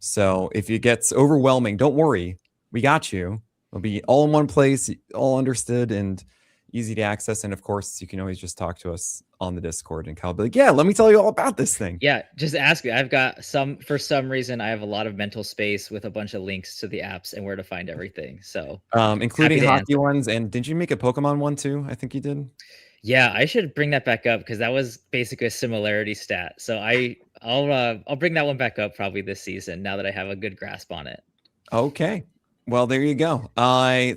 So if it gets overwhelming, don't worry. We got you. It'll be all in one place, all understood and easy to access. And of course, you can always just talk to us on the Discord, and Kyle will be like, yeah, let me tell you all about this thing. Yeah, just ask me. I've got for some reason, I have a lot of mental space with a bunch of links to the apps and where to find everything. So, including hockey ones. And did you make a Pokemon one too? I think you did. Yeah, I should bring that back up because that was basically a similarity stat. So I'll bring that one back up probably this season now that I have a good grasp on it. Okay. Well, there you go.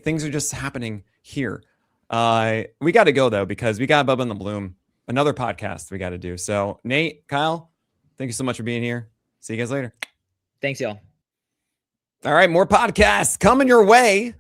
Things are just happening here. We got to go though, because we got Bubba in the Bloom, another podcast we got to do. So Nate, Kyle, thank you so much for being here. See you guys later. Thanks, y'all. All right, more podcasts coming your way.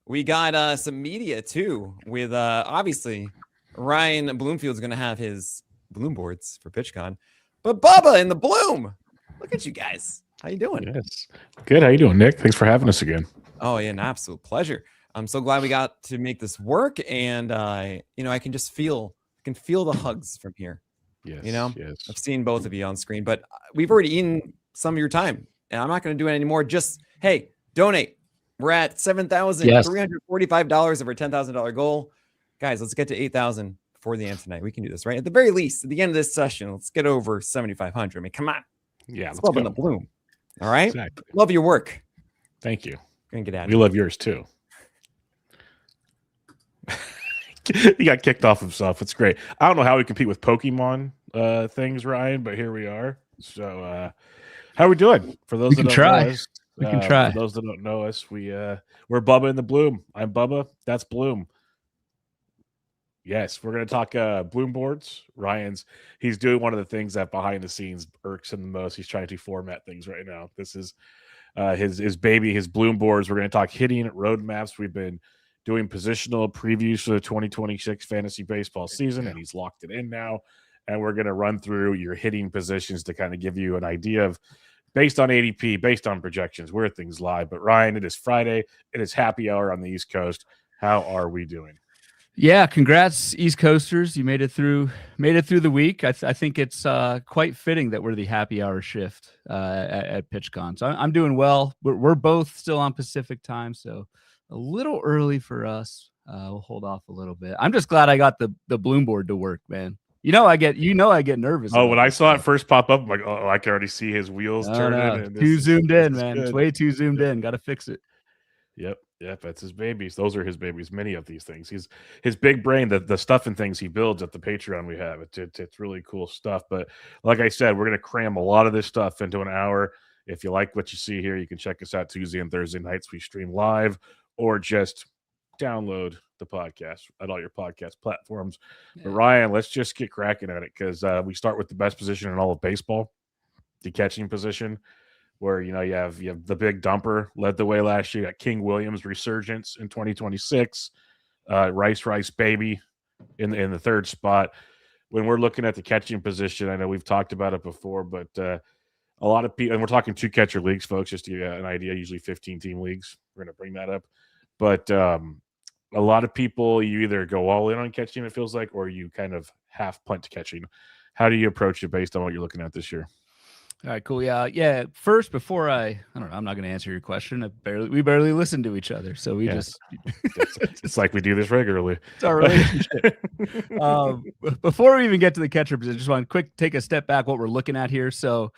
We got some media too, with obviously Ryan Bloomfield's going to have his Bloom boards for PitchCon, but Bubba in the Bloom. Look at you guys. How you doing? Yes, good. How you doing, Nick? Thanks for having us again. Oh yeah, an absolute pleasure. I'm so glad we got to make this work, and I can just feel the hugs from here. Yes, yes. I've seen both of you on screen, but we've already eaten some of your time, and I'm not going to do it anymore. Just hey, donate. We're at $7,345 of our $10,000 goal, guys. Let's get to 8,000 before the end tonight. We can do this, right? At the very least, at the end of this session, let's get over 7,500. I mean, come on. Yeah, let's go in the Bloom. All right. Exactly. Love your work. Thank you. Gonna get out. We love yours too. He got kicked off himself. It's great. I don't know how we compete with Pokemon things, Ryan, but here we are. So, how are we doing? For those that don't know us, we can try. For those that don't know us, we're Bubba in the Bloom. I'm Bubba. That's Bloom. Yes, we're going to talk Bloom boards. He's doing one of the things that behind the scenes irks him the most. He's trying to format things right now. This is his baby, his Bloom boards. We're going to talk hitting roadmaps. We've been doing positional previews for the 2026 fantasy baseball season, and he's locked it in now. And we're going to run through your hitting positions to kind of give you an idea of, based on ADP, based on projections, where things lie. But Ryan, it is Friday. It is happy hour on the East Coast. How are we doing? Yeah, congrats, East Coasters. You made it through the week. I think it's quite fitting that we're the happy hour shift at PitchCon. So I'm doing well. We're both still on Pacific time, so a little early for us. We'll hold off a little bit. I'm just glad I got the Bloom board to work, man. I get nervous. Oh, when I saw it first pop up, I'm like, oh, I can already see his wheels turning. Too zoomed in, man. It's way too zoomed in. Got to fix it. Yep, that's his babies. Those are his babies. Many of these things. His big brain, the stuff and things he builds at the Patreon we have. It's really cool stuff. But like I said, we're going to cram a lot of this stuff into an hour. If you like what you see here, you can check us out Tuesday and Thursday nights. We stream live, or just download the podcast at all your podcast platforms. Yeah. But Ryan, let's just get cracking at it, because we start with the best position in all of baseball, the catching position, where you have the big dumper led the way last year. You got King Williams resurgence in 2026, Rice baby in the third spot. When we're looking at the catching position, I know we've talked about it before, but a lot of people, and we're talking 2 catcher leagues, folks, just to give you an idea, usually 15-team leagues. We're going to bring that up. But a lot of people, you either go all in on catching, it feels like, or you kind of half punt to catching. How do you approach it based on what you're looking at this year? All right, cool. Yeah. First, before I don't know, I'm not going to answer your question. We barely listen to each other, so we just. It's like we do this regularly. It's our relationship. Before we even get to the catcher position, just want to take a step back. What we're looking at here, so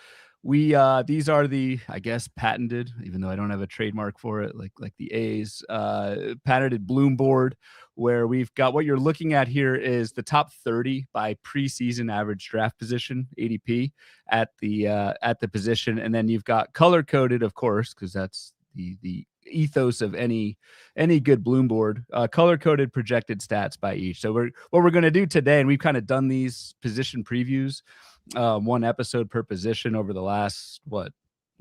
these are the, I guess, patented, even though I don't have a trademark for it, like the A's patented Bloom board, where we've got, what you're looking at here is the top 30 by preseason average draft position, ADP, at the position. And then you've got color coded, of course, because that's the ethos of any good Bloom board, color coded projected stats by each. So what we're going to do today, and we've kind of done these position previews, one episode per position over the last,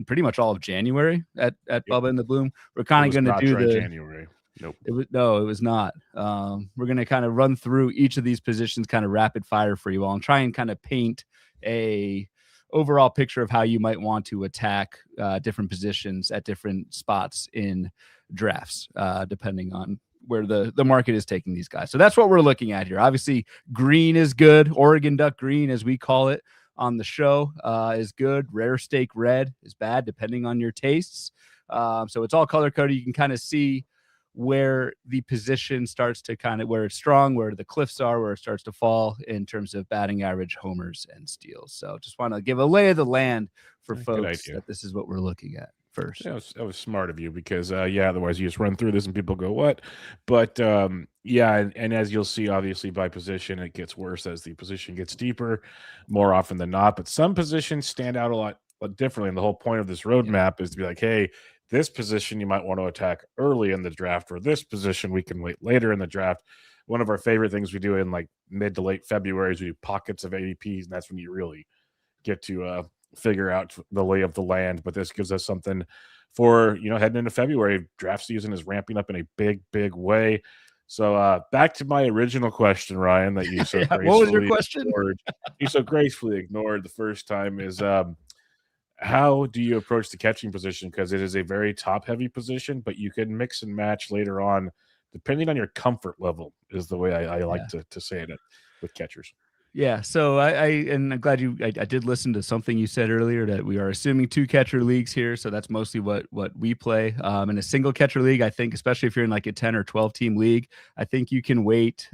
pretty much all of January at Bubba in the Bloom. We're kind of going to do January. Nope. It was not. We're going to kind of run through each of these positions kind of rapid fire for you all, and try and kind of paint a overall picture of how you might want to attack different positions at different spots in drafts, depending on where the market is taking these guys. So that's what we're looking at here. Obviously, green is good. Oregon Duck green, as we call it, on the show is good. Rare Steak Red is bad, depending on your tastes. So it's all color coded. You can kind of see where the position starts to where it's strong, where the cliffs are, where it starts to fall in terms of batting average, homers, and steals. So just want to give a lay of the land for folks that this is what we're looking at first. Yeah, that was smart of you because, otherwise you just run through this and people go, what? But, and as you'll see, obviously, by position, it gets worse as the position gets deeper more often than not. But some positions stand out a lot differently. And the whole point of this roadmap is to be like, hey, this position you might want to attack early in the draft, or this position we can wait later in the draft. One of our favorite things we do in like mid to late February is we do pockets of ADPs, and that's when you really get to figure out the lay of the land. But this gives us something for, heading into February. Draft season is ramping up in a big, big way. So back to my original question, Ryan, that you so gracefully what was your question? You so gracefully ignored the first time is how do you approach the catching position? Because it is a very top-heavy position, but you can mix and match later on, depending on your comfort level, is the way I like to say it with catchers. Yeah, so I'm glad I did listen to something you said earlier that we are assuming 2 catcher leagues here, so that's mostly what we play. In a single catcher league, I think, especially if you're in like a 10 or 12 team league, I think you can wait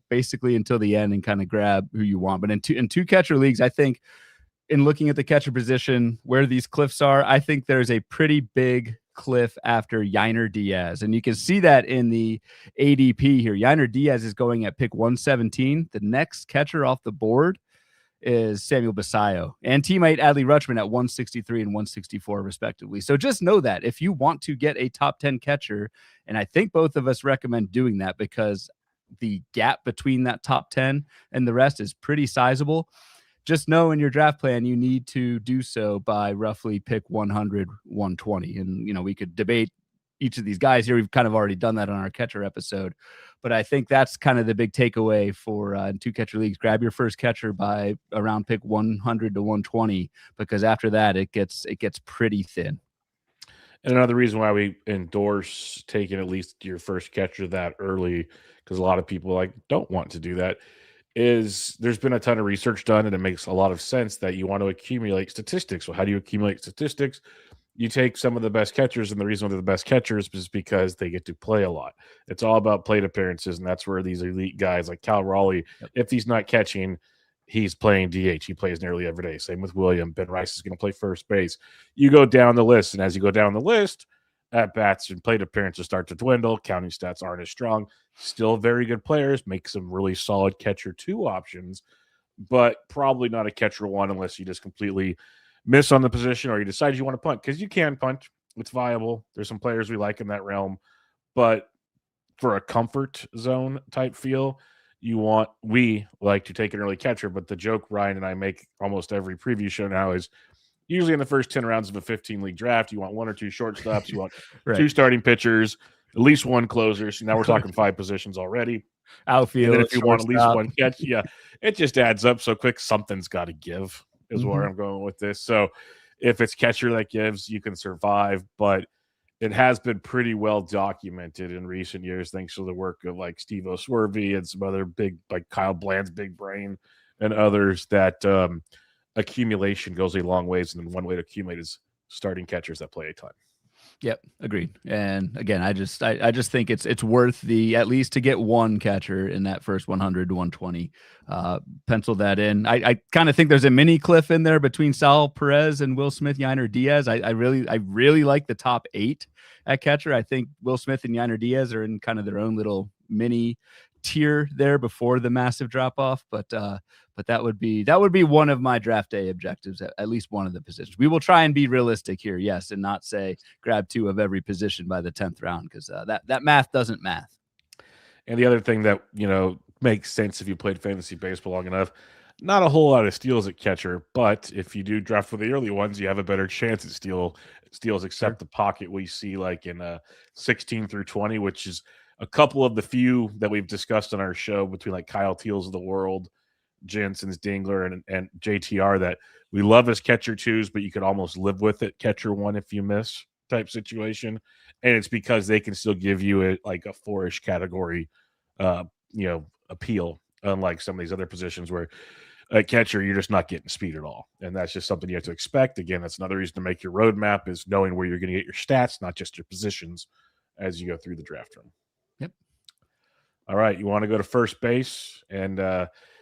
basically until the end and kind of grab who you want. But in two catcher leagues, I think, in looking at the catcher position, where these cliffs are, I think there's a pretty big cliff after Yainer Diaz. And you can see that in the ADP here. Yainer Diaz is going at pick 117. The next catcher off the board is Samuel Basayo and teammate Adley Rutschman at 163 and 164 respectively. So just know that if you want to get a top 10 catcher, and I think both of us recommend doing that because the gap between that top 10 and the rest is pretty sizable. Just know in your draft plan, you need to do so by roughly pick 100, 120. And, we could debate each of these guys here. We've kind of already done that on our catcher episode. But I think that's kind of the big takeaway for in 2 catcher leagues. Grab your first catcher by around pick 100 to 120, because after that, it gets pretty thin. And another reason why we endorse taking at least your first catcher that early, because a lot of people don't want to do that, is there's been a ton of research done, and it makes a lot of sense that you want to accumulate statistics. Well, how do you accumulate statistics? You take some of the best catchers, and the reason they're the best catchers is because they get to play a lot. It's all about plate appearances, and that's where these elite guys like Cal Raleigh, if he's not catching, he's playing DH. He plays nearly every day. Same with William. Ben Rice is going to play first base. You go down the list, and as you go down the list, at-bats and plate appearances start to dwindle. Counting stats aren't as strong. Still very good players. Make some really solid catcher 2 options, but probably not a catcher 1 unless you just completely miss on the position or you decide you want to punt, because you can punt. It's viable. There's some players we like in that realm, but for a comfort zone type feel, we like to take an early catcher. But the joke Ryan and I make almost every preview show now is usually in the first 10 rounds of a 15-league draft, you want 1 or 2 shortstops, you want 2 starting pitchers, at least 1 closer. So now we're talking 5 positions already. Outfield. And then if you want at least 1 catch, it just adds up so quick. Something's got to give is where I'm going with this. So if it's catcher that gives, you can survive. But it has been pretty well documented in recent years, thanks to the work of like Steve Oswervy and some other big, like Kyle Bland's big brain and others, that accumulation goes a long ways, and then one way to accumulate is starting catchers that play a ton. Yep, agreed. And again, I just think it's worth at least to get 1 catcher in that first 100 to 120. Pencil that in. I kind of think there's a mini cliff in there between Sal Perez and Will Smith, Yainer Diaz. I really like the top 8 at catcher. I think Will Smith and Yainer Diaz are in kind of their own little mini tier there before the massive drop off, but that would be one of my draft day objectives, at least one of the positions. We will try and be realistic here, yes, and not say grab 2 of every position by the 10th round, because that math doesn't math. And the other thing that makes sense if you played fantasy baseball long enough, not a whole lot of steals at catcher, but if you do draft for the early ones, you have a better chance at steals, except the pocket we see like in 16 through 20, which is a couple of the few that we've discussed on our show between like Kyle Teals of the world, Jensen's Dingler, and JTR, that we love as catcher 2s, but you could almost live with it catcher 1 if you miss type situation. And it's because they can still give you a 4-ish category, appeal, unlike some of these other positions where At catcher, you're just not getting speed at all. And that's just something you have to expect. Again, that's another reason to make your roadmap is knowing where you're going to get your stats, not just your positions as you go through the draft room. Yep. All right. You want to go to first base. And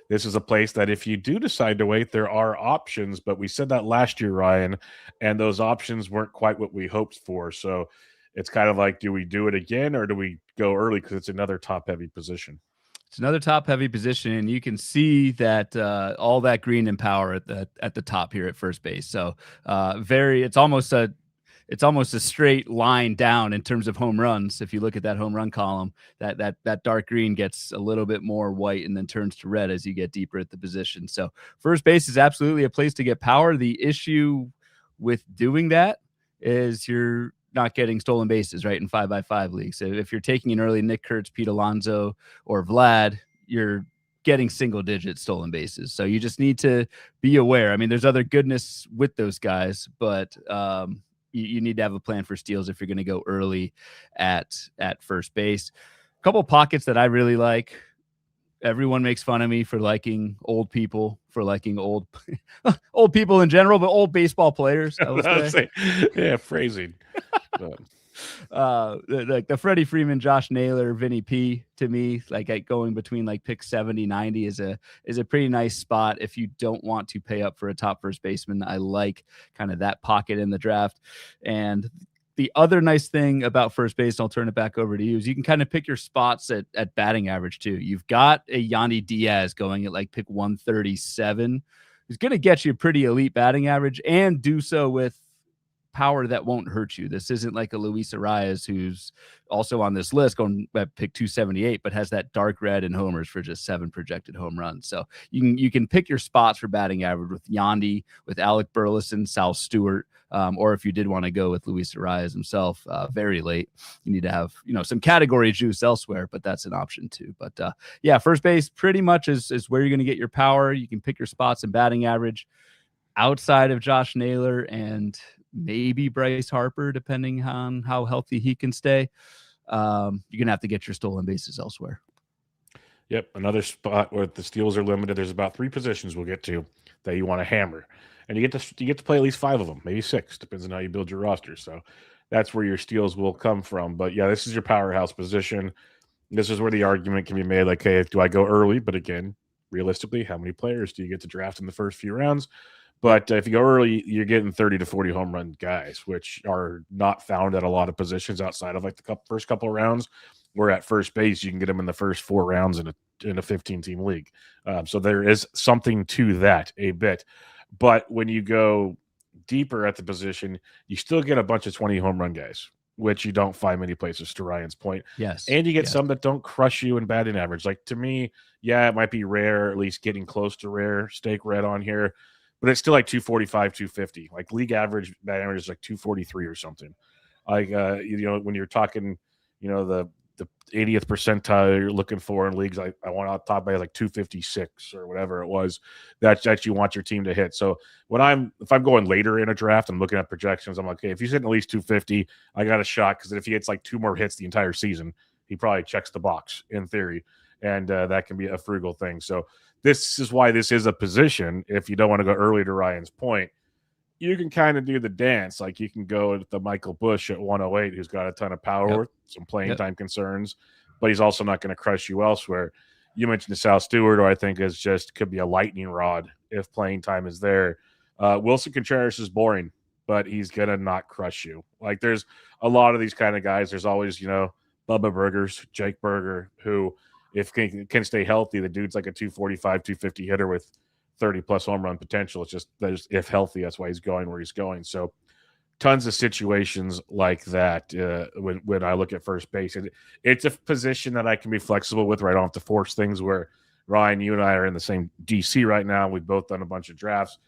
this is a place that if you do decide to wait, there are options. But we said that last year, Ryan, and those options weren't quite what we hoped for. So it's kind of like, do we do it again or do we go early because it's another top-heavy position? It's another top-heavy position, and you can see that all that green and power at the top here at first base. So it's almost a straight line down in terms of home runs. If you look at that home run column, that dark green gets a little bit more white and then turns to red as you get deeper at the position. So first base is absolutely a place to get power. The issue with doing that is you're not getting stolen bases, right, in 5x5 leagues. So if you're taking an early Nick Kurtz, Pete Alonso, or Vlad, you're getting single-digit stolen bases. So you just need to be aware. I mean, there's other goodness with those guys, but you need to have a plan for steals if you're going to go early at first base. A couple pockets that I really like. Everyone makes fun of me for liking old people, for liking old people in general, but old baseball players. I would say. Yeah, phrasing. Like the Freddie Freeman, Josh Naylor, Vinny P, to me, like going between like pick 70, 90 is a pretty nice spot if you don't want to pay up for a top first baseman. I like kind of that pocket in the draft. And the other nice thing about first base, I'll turn it back over to you, is you can kind of pick your spots at batting average too. You've got a Yandy Diaz going at like pick 137, who's going to get you a pretty elite batting average and do so with power that won't hurt you. This isn't like a Luis Arias, who's also on this list going at pick 278, but has that dark red and homers for just 7 projected home runs. So you can pick your spots for batting average with Yandy, with Alec Burleson, Sal Stewart, or if you did want to go with Luis Arias himself very late, you need to have some category juice elsewhere, but that's an option too. But yeah, first base pretty much is where you're going to get your power. You can pick your spots in batting average outside of Josh Naylor and maybe Bryce Harper, depending on how healthy he can stay. You're going to have to get your stolen bases elsewhere. Yep. Another spot where the steals are limited. There's about 3 positions we'll get to that you want to hammer. And you get to play at least 5 of them, maybe 6, depends on how you build your roster. So that's where your steals will come from. But yeah, this is your powerhouse position. This is where the argument can be made like, hey, do I go early? But again, realistically, how many players do you get to draft in the first few rounds? But if you go early, you're getting 30 to 40 home run guys, which are not found at a lot of positions outside of like the first couple of rounds. Where at first base, you can get them in the first 4 rounds in a 15-team league. So there is something to that a bit. But when you go deeper at the position, you still get a bunch of 20 home run guys, which you don't find many places, to Ryan's point. Yes. And you get some that don't crush you in batting average. Like, to me, yeah, it might be rare, at least getting close to rare, stake red on here. But it's still like 245, 250. Like league average batting average is like 243 or something. Like when you're talking, the 80th percentile you're looking for in leagues, I want out top by like 256 or whatever it was that you want your team to hit. So if I'm going later in a draft, I'm looking at projections. I'm like, okay, if he's hitting at least 250, I got a shot, because if he hits like 2 more hits the entire season, he probably checks the box in theory, and that can be a frugal thing. So this is why this is a position. If you don't want to go early, to Ryan's point, you can kind of do the dance. Like you can go with the Michael Busch at 108, who's got a ton of power, some playing time concerns, but he's also not going to crush you elsewhere. You mentioned the Sal Stewart, who I think could be a lightning rod if playing time is there. Wilson Contreras is boring, but he's going to not crush you. Like there's a lot of these kind of guys. There's always, Bubba Burgers, Jake Berger, who if can stay healthy, the dude's like a 245, 250 hitter with 30-plus home run potential. It's just if healthy, that's why he's going where he's going. So tons of situations like that when I look at first base. It's a position that I can be flexible with, where I don't have to force things, where, Ryan, you and I are in the same DC right now. We've both done a bunch of drafts.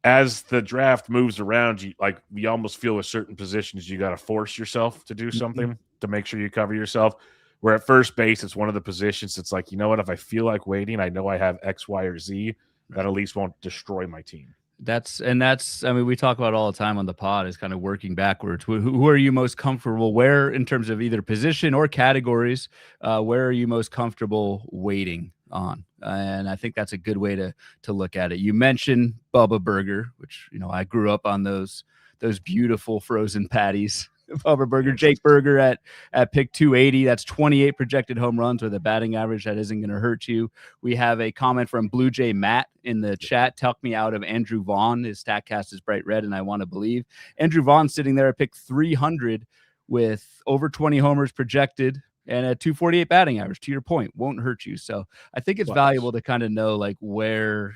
As the draft moves around, you almost feel with certain positions you got to force yourself to do something to make sure you cover yourself. Where at first base, it's one of the positions that's like, you know what, if I feel like waiting, I know I have X, Y, or Z that at least won't destroy my team. That's we talk about all the time on the pod, is kind of working backwards. Who are you most comfortable where, in terms of either position or categories, where are you most comfortable waiting on? And I think that's a good way to look at it. You mentioned Bubba Burger, which, I grew up on those beautiful frozen patties. Bubba Burger, Jake Burger at pick 280. That's 28 projected home runs with a batting average that isn't going to hurt you. We have a comment from Blue Jay Matt in the chat. Talk me out of Andrew Vaughn. His StatCast is bright red, and I want to believe. Andrew Vaughn sitting there at pick 300 with over 20 homers projected and a 248 batting average. To your point, won't hurt you. So I think it's valuable to kind of know like where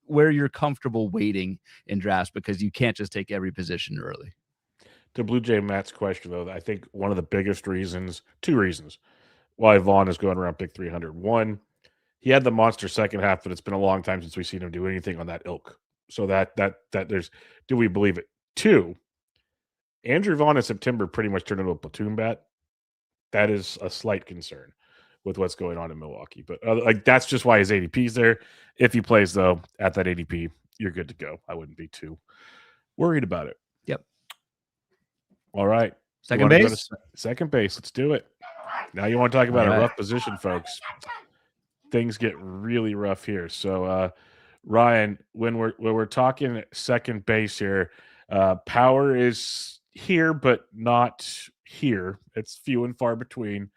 you're comfortable waiting in drafts, because you can't just take every position early. To Blue Jay Matt's question, though, I think one of the biggest reasons, 2 reasons, why Vaughn is going around pick 300. One, he had the monster second half, but it's been a long time since we've seen him do anything on that ilk. So that there's, do we believe it? 2, Andrew Vaughn in September pretty much turned into a platoon bat. That is a slight concern with what's going on in Milwaukee. But that's just why his ADP is there. If he plays, though, at that ADP, you're good to go. I wouldn't be too worried about it. Yep. All right. Second base? Second base. Let's do it. Now you want to talk about a rough position, folks. Things get really rough here. So, Ryan, when we're talking second base here, power is here, but not here. It's few and far between.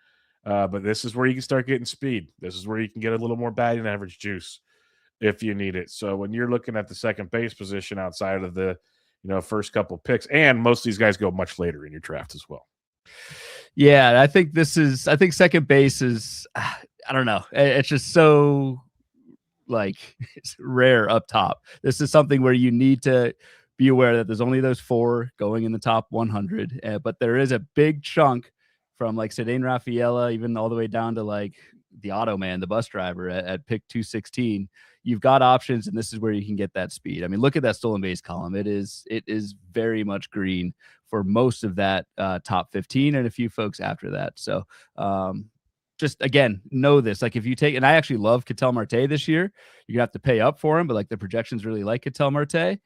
But this is where you can start getting speed. This is where you can get a little more batting average juice if you need it. So when you're looking at the second base position outside of the first couple picks, and most of these guys go much later in your draft as well. Yeah, I think second base is, I don't know. It's just so it's rare up top. This is something where you need to be aware that there's only those 4 going in the top 100, but there is a big chunk from Cedane Rafaela, even all the way down to the auto man, the bus driver at pick 216. You've got options, and this is where you can get that speed. I mean, look at that stolen base column. It is very much green for most of that top 15 and a few folks after that. So just, again, know this. If you take, and I actually love Ketel Marte this year, you're going to have to pay up for him, but the projections really like Ketel Marte.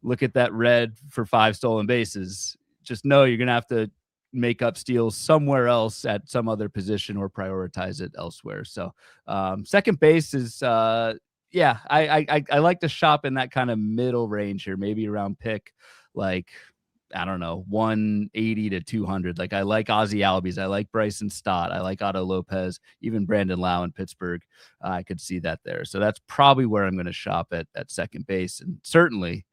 Look at that red for 5 stolen bases. Just know you're going to have to make up steals somewhere else at some other position or prioritize it elsewhere. So second base is, I like to shop in that kind of middle range here, maybe around pick, I don't know, 180 to 200. I like Ozzie Albies. I like Bryson Stott. I like Otto Lopez, even Brandon Lau in Pittsburgh. I could see that there. So that's probably where I'm going to shop at second base, and certainly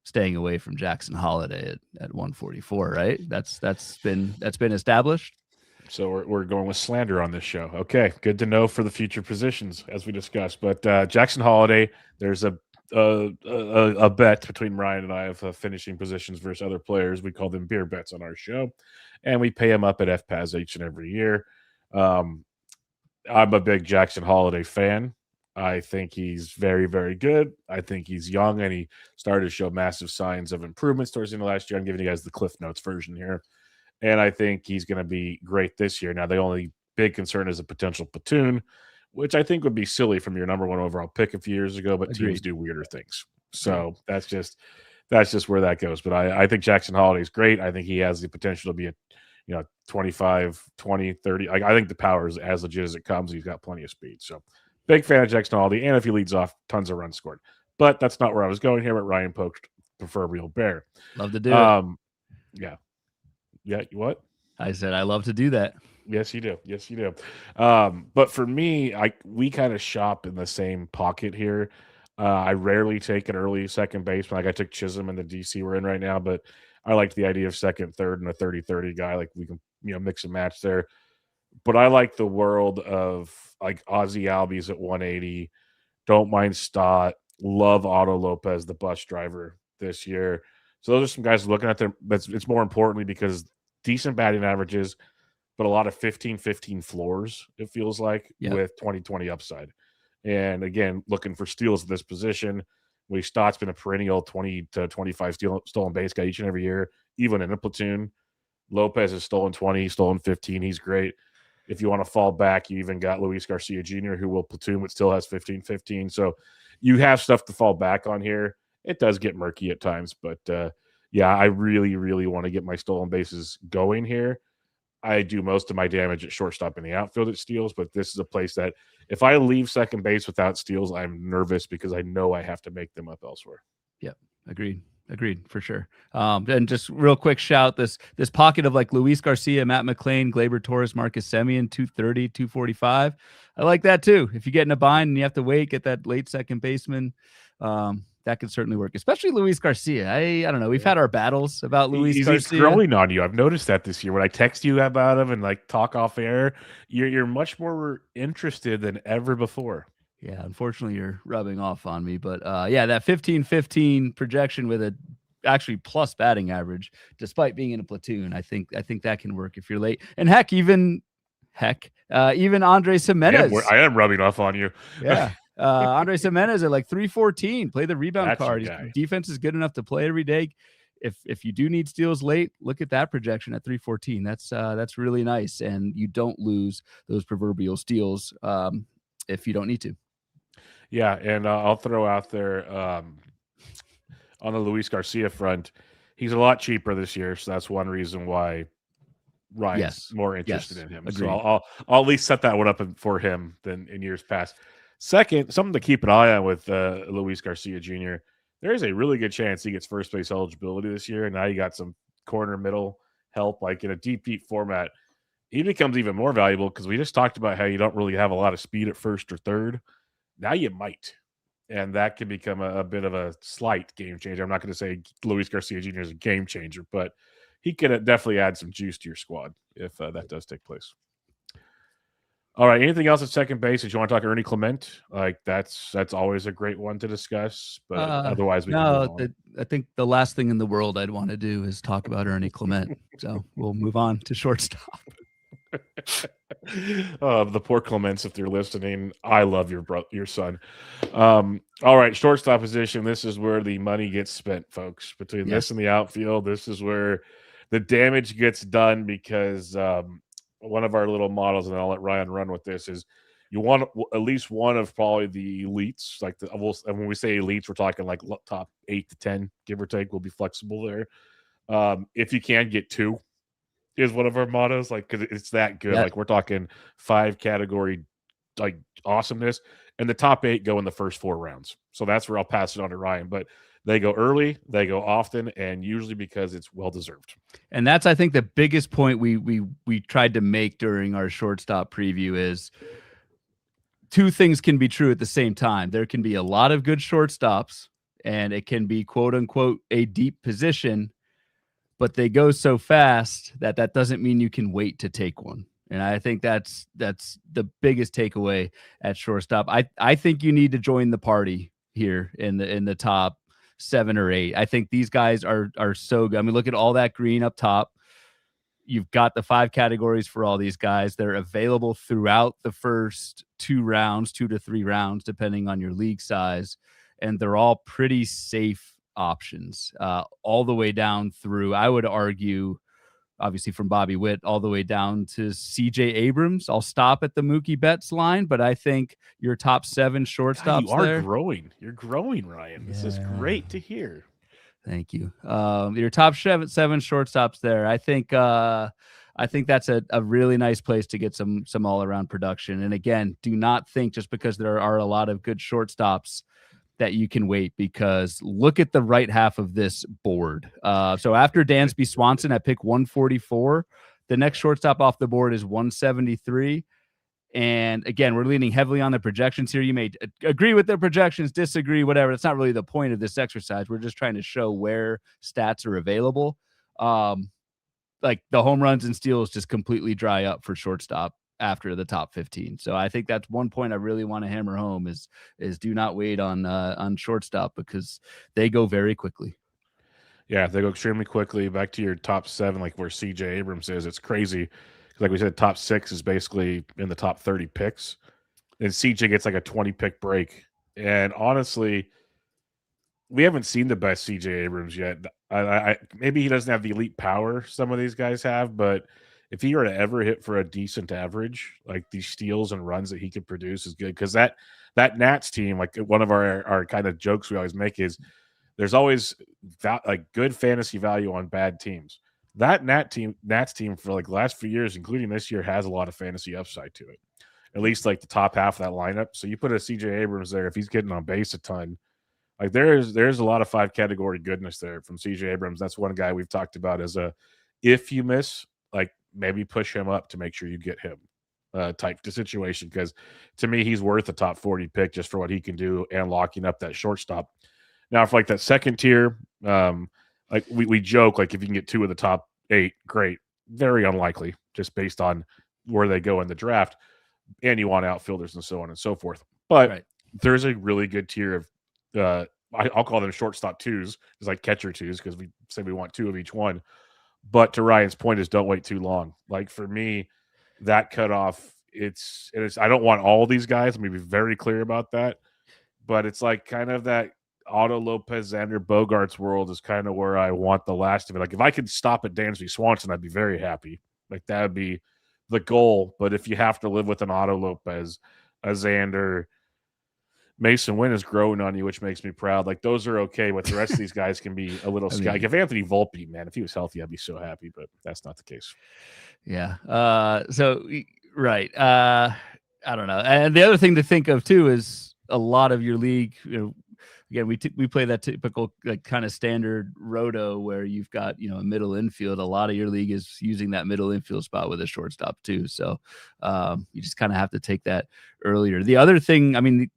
staying away from Jackson Holiday at 144, right? That's been established. So we're going with slander on this show. Okay, good to know for the future positions as we discussed. But Jackson Holiday, there's a bet between Ryan and I of finishing positions versus other players. We call them beer bets on our show, and we pay him up at FPAS each and every year. I'm a big Jackson Holiday fan. I think he's very, very good. I think he's young, and he started to show massive signs of improvements towards the end of last year. I'm giving you guys the Cliff Notes version here. And I think he's going to be great this year. Now, the only big concern is a potential platoon, which I think would be silly from your number 1 overall pick a few years ago, but Agreed. Teams do weirder things. So that's just where that goes. But I think Jackson Holiday is great. I think he has the potential to be a 25, 20, 30. I think the power is as legit as it comes. He's got plenty of speed. So big fan of Jackson Holiday, and if he leads off, tons of runs scored. But that's not where I was going here, but Ryan poked proverbial bear. Love to do it. Yeah. Yeah, what? I said I love to do that. Yes, you do. Yes, you do. But for me, we kind of shop in the same pocket here. I rarely take an early second baseman. I took Chisholm in the DC we're in right now, but I liked the idea of second, third, and a 30-30 guy. We can mix and match there. But I like the world of Ozzie Albies at 180. Don't mind Stott. Love Otto Lopez, the bus driver this year. So those are some guys looking at them. It's more importantly because decent batting averages, but a lot of 15-15 floors, it feels like, with 20-20 upside. And again, looking for steals at this position. Stott's been a perennial 20 to 25 stolen base guy each and every year, even in a platoon. Lopez has stolen 20, stolen 15. He's great. If you want to fall back, you even got Luis Garcia Jr., who will platoon but still has 15-15. So you have stuff to fall back on here. It does get murky at times, but I really, really want to get my stolen bases going here. I do most of my damage at shortstop in the outfield at steals, but this is a place that if I leave second base without steals, I'm nervous because I know I have to make them up elsewhere. Yep. Agreed for sure. And just real quick shout this pocket of like Luis Garcia, Matt McClain, Gleyber Torres, Marcus Semien, 230, 245. I like that too. If you get in a bind and you have to wait, get that late second baseman. That could certainly work, especially Luis Garcia. I don't know. We've had our battles about Luis Garcia. He's growing on you. I've noticed that this year. When I text you about him and like talk off air, you're much more interested than ever before. Yeah, unfortunately, you're rubbing off on me. But yeah, that 15-15 projection with a actually plus batting average, despite being in a platoon, I think that can work if you're late. And even Andres Gimenez. I am rubbing off on you. Yeah. Andres Gimenez at like 314. Play the rebound card. His defense is good enough to play every day. If you do need steals late, look at that projection at 314. That's really nice, and you don't lose those proverbial steals if you don't need to. Yeah, and I'll throw out there on the Luis Garcia front, he's a lot cheaper this year, so that's one reason why Ryan's more interested in him. Agreed. So I'll at least set that one up for him than in years past. Second, something to keep an eye on with Luis Garcia Jr. There's a really good chance he gets first base eligibility this year, and now you got some corner middle help, like in a deep format. He becomes even more valuable because we just talked about how you don't really have a lot of speed at first or third. Now you might, and that can become a bit of a slight game changer. I'm not going to say Luis Garcia Jr. is a game changer, but he could definitely add some juice to your squad if that does take place. All right, anything else at second base? Did you want to talk Ernie Clement? Like that's always a great one to discuss, but otherwise we can move on. I think the last thing in the world I'd want to do is talk about Ernie Clement. So we'll move on to shortstop. The poor Clements, if they're listening, I love your son. All right, shortstop position. This is where the money gets spent, folks. Between this and the outfield, this is where the damage gets done because one of our little models, and I'll let Ryan run with this, is you want at least one of probably the elites. Like and when we say elites, we're talking like top 8 to 10, give or take. We'll be flexible there. If you can get 2. Is one of our mottos, like, because it's that good. Yeah. Like, we're talking 5 category, like, awesomeness, and the top 8 go in the first 4 rounds. So that's where I'll pass it on to Ryan. But they go early, they go often, and usually because it's well deserved. And that's, I think, the biggest point we tried to make during our shortstop preview is 2 things can be true at the same time. There can be a lot of good shortstops, and it can be quote unquote a deep position. But they go so fast that doesn't mean you can wait to take one. And I think that's the biggest takeaway at shortstop. I think you need to join the party here in the top 7 or 8. I think these guys are so good. I mean, look at all that green up top. You've got the 5 categories for all these guys. They're available throughout the first 2 rounds, 2 to 3 rounds, depending on your league size. And they're all pretty safe options all the way down through, I would argue, obviously from Bobby Witt all the way down to CJ Abrams. I'll stop at the Mookie Betts line, but I think your top 7 shortstops God, growing. You're growing, Ryan. This is great to hear. Thank you. Your top 7 shortstops there. I think that's a really nice place to get some all-around production. And again, do not think just because there are a lot of good shortstops that you can wait, because look at the right half of this board. So after Dansby Swanson at pick 144, the next shortstop off the board is 173. And again, we're leaning heavily on the projections here. You may agree with the projections, disagree, whatever. That's not really the point of this exercise. We're just trying to show where stats are available. Like the home runs and steals just completely dry up for shortstop after the top 15. So I think that's one point I really want to hammer home is do not wait on shortstop, because they go very quickly. Yeah, they go extremely quickly. Back to your top 7, like where CJ Abrams is, it's crazy. Like we said, top 6 is basically in the top 30 picks. And CJ gets like a 20 pick break. And honestly, we haven't seen the best CJ Abrams yet. I maybe he doesn't have the elite power some of these guys have, but if he were to ever hit for a decent average, like these steals and runs that he could produce is good. Because that Nats team, like one of our kind of jokes we always make is there's always like good fantasy value on bad teams. that Nats team for like the last few years, including this year, has a lot of fantasy upside to it. At least like the top half of that lineup. So you put a CJ Abrams there, if he's getting on base a ton, like there's a lot of 5 category goodness there from CJ Abrams. That's one guy we've talked about as a, if you miss, like maybe push him up to make sure you get him type of situation. Because to me, he's worth a top 40 pick just for what he can do and locking up that shortstop. Now, for like that second tier, like we joke, like if you can get 2 of the top 8, great. Very unlikely, just based on where they go in the draft. And you want outfielders and so on and so forth. But there's a really good tier of I'll call them shortstop 2s. It's like catcher 2s because we say we want 2 of each one. But to Ryan's point is don't wait too long. Like for me, that cutoff, it's I don't want all these guys. Let me be very clear about that. But it's like kind of that Otto Lopez, Xander Bogaerts world is kind of where I want the last of it. Like if I could stop at Dansby Swanson, I'd be very happy. Like that would be the goal. But if you have to live with an Otto Lopez, a Xander, Mason Wynn is growing on you, which makes me proud. Like those are okay, but the rest of these guys can be a little scary. Like if Anthony Volpe, man, if he was healthy, I'd be so happy, but that's not the case. Yeah. Right. I don't know. And the other thing to think of too is a lot of your league, again, we play that typical like kind of standard roto where you've got, a middle infield. A lot of your league is using that middle infield spot with a shortstop too. So you just kind of have to take that earlier. The other thing,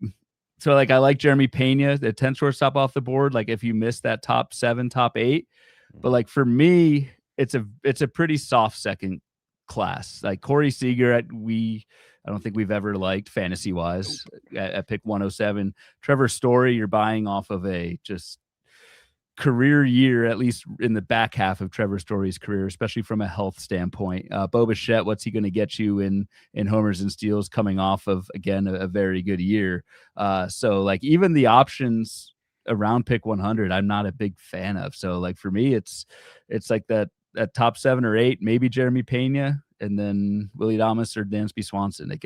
so like I like Jeremy Pena, the 10th shortstop off the board. Like if you miss that top 7, top 8, but like for me, it's a pretty soft second class. Like Corey Seager, I don't think we've ever liked fantasy wise at pick 107. Trevor Story, you're buying off of a just career year, at least in the back half of Trevor Story's career, especially from a health standpoint. Bo Bichette, what's he going to get you in homers and steals coming off of, again, a very good year. So like even the options around pick 100, I'm not a big fan of. So like for me, it's like that top 7 or 8, maybe Jeremy Pena, and then Willie Adames or Dansby Swanson. It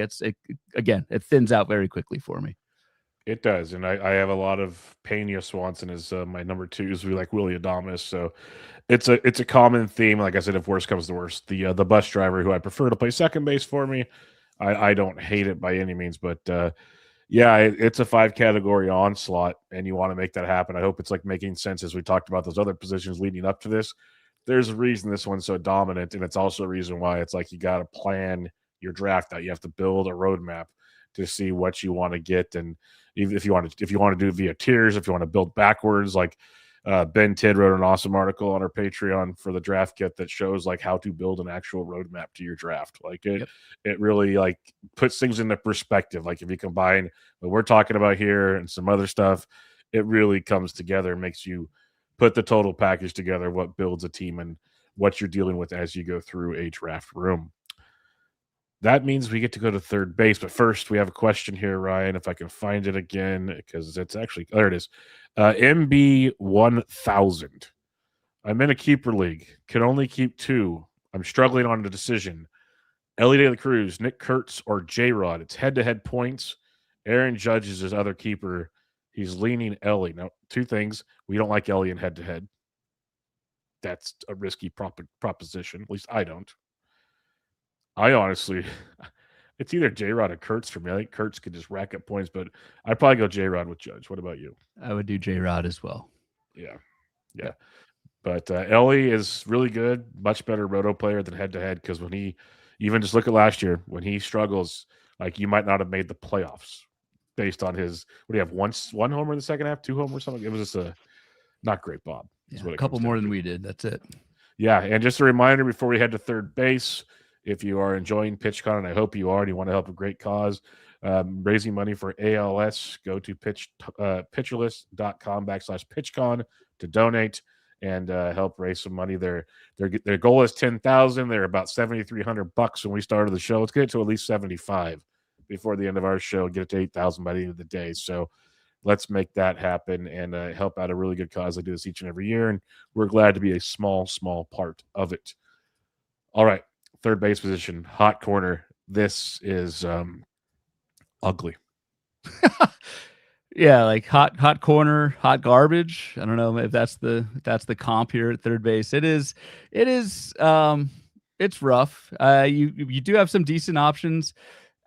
thins out very quickly for me. It does, and I have a lot of Pena Swanson as my number 2s. We like Willie Adames, so it's a common theme. Like I said, if worst comes to worst, the bus driver who I prefer to play second base for me, I don't hate it by any means, but it's a 5 category onslaught, and you want to make that happen. I hope it's like making sense as we talked about those other positions leading up to this. There's a reason this one's so dominant, and it's also a reason why it's like you got to plan your draft out. You have to build a roadmap to see what you want to get, and even if you want to do it via tiers, if you want to build backwards, like Ben Tidd wrote an awesome article on our Patreon for the draft kit that shows like how to build an actual roadmap to your draft. Like it really like puts things into perspective. Like if you combine what we're talking about here and some other stuff, it really comes together and makes you put the total package together, what builds a team and what you're dealing with as you go through a draft room. That means we get to go to third base. But first, we have a question here, Ryan, if I can find it again, because it's actually, there it is. MB1000. I'm in a keeper league. Can only keep 2. I'm struggling on the decision. Ellie De La Cruz, Nick Kurtz, or J-Rod. It's head-to-head points. Aaron Judge is his other keeper. He's leaning Ellie. Now, 2 things. We don't like Ellie in head-to-head. That's a risky proposition. At least I don't. I honestly, it's either J-Rod or Kurtz for me. I think Kurtz could just rack up points, but I'd probably go J-Rod with Judge. What about you? I would do J-Rod as well. Yeah. But Ellie is really good, much better roto player than head-to-head, because when he, even just look at last year, when he struggles, like you might not have made the playoffs based on his, what do you have, one homer in the second half, 2 homers, something? It was just not great, Bob. Yeah, a couple more than we did. That's it. Yeah, and just a reminder before we head to third base, if you are enjoying PitchCon, and I hope you are, and you want to help a great cause, raising money for ALS, go to pitcherlist.com/PitchCon to donate and help raise some money. Their goal is 10,000. They're about $7,300 when we started the show. Let's get it to at least 75 before the end of our show. Get it to 8,000 by the end of the day. So let's make that happen and help out a really good cause. I do this each and every year, and we're glad to be a small part of it. All right. Third base position, hot corner. This is ugly. Yeah, like hot corner, hot garbage. I don't know if that's the comp here at third base. It's rough. You do have some decent options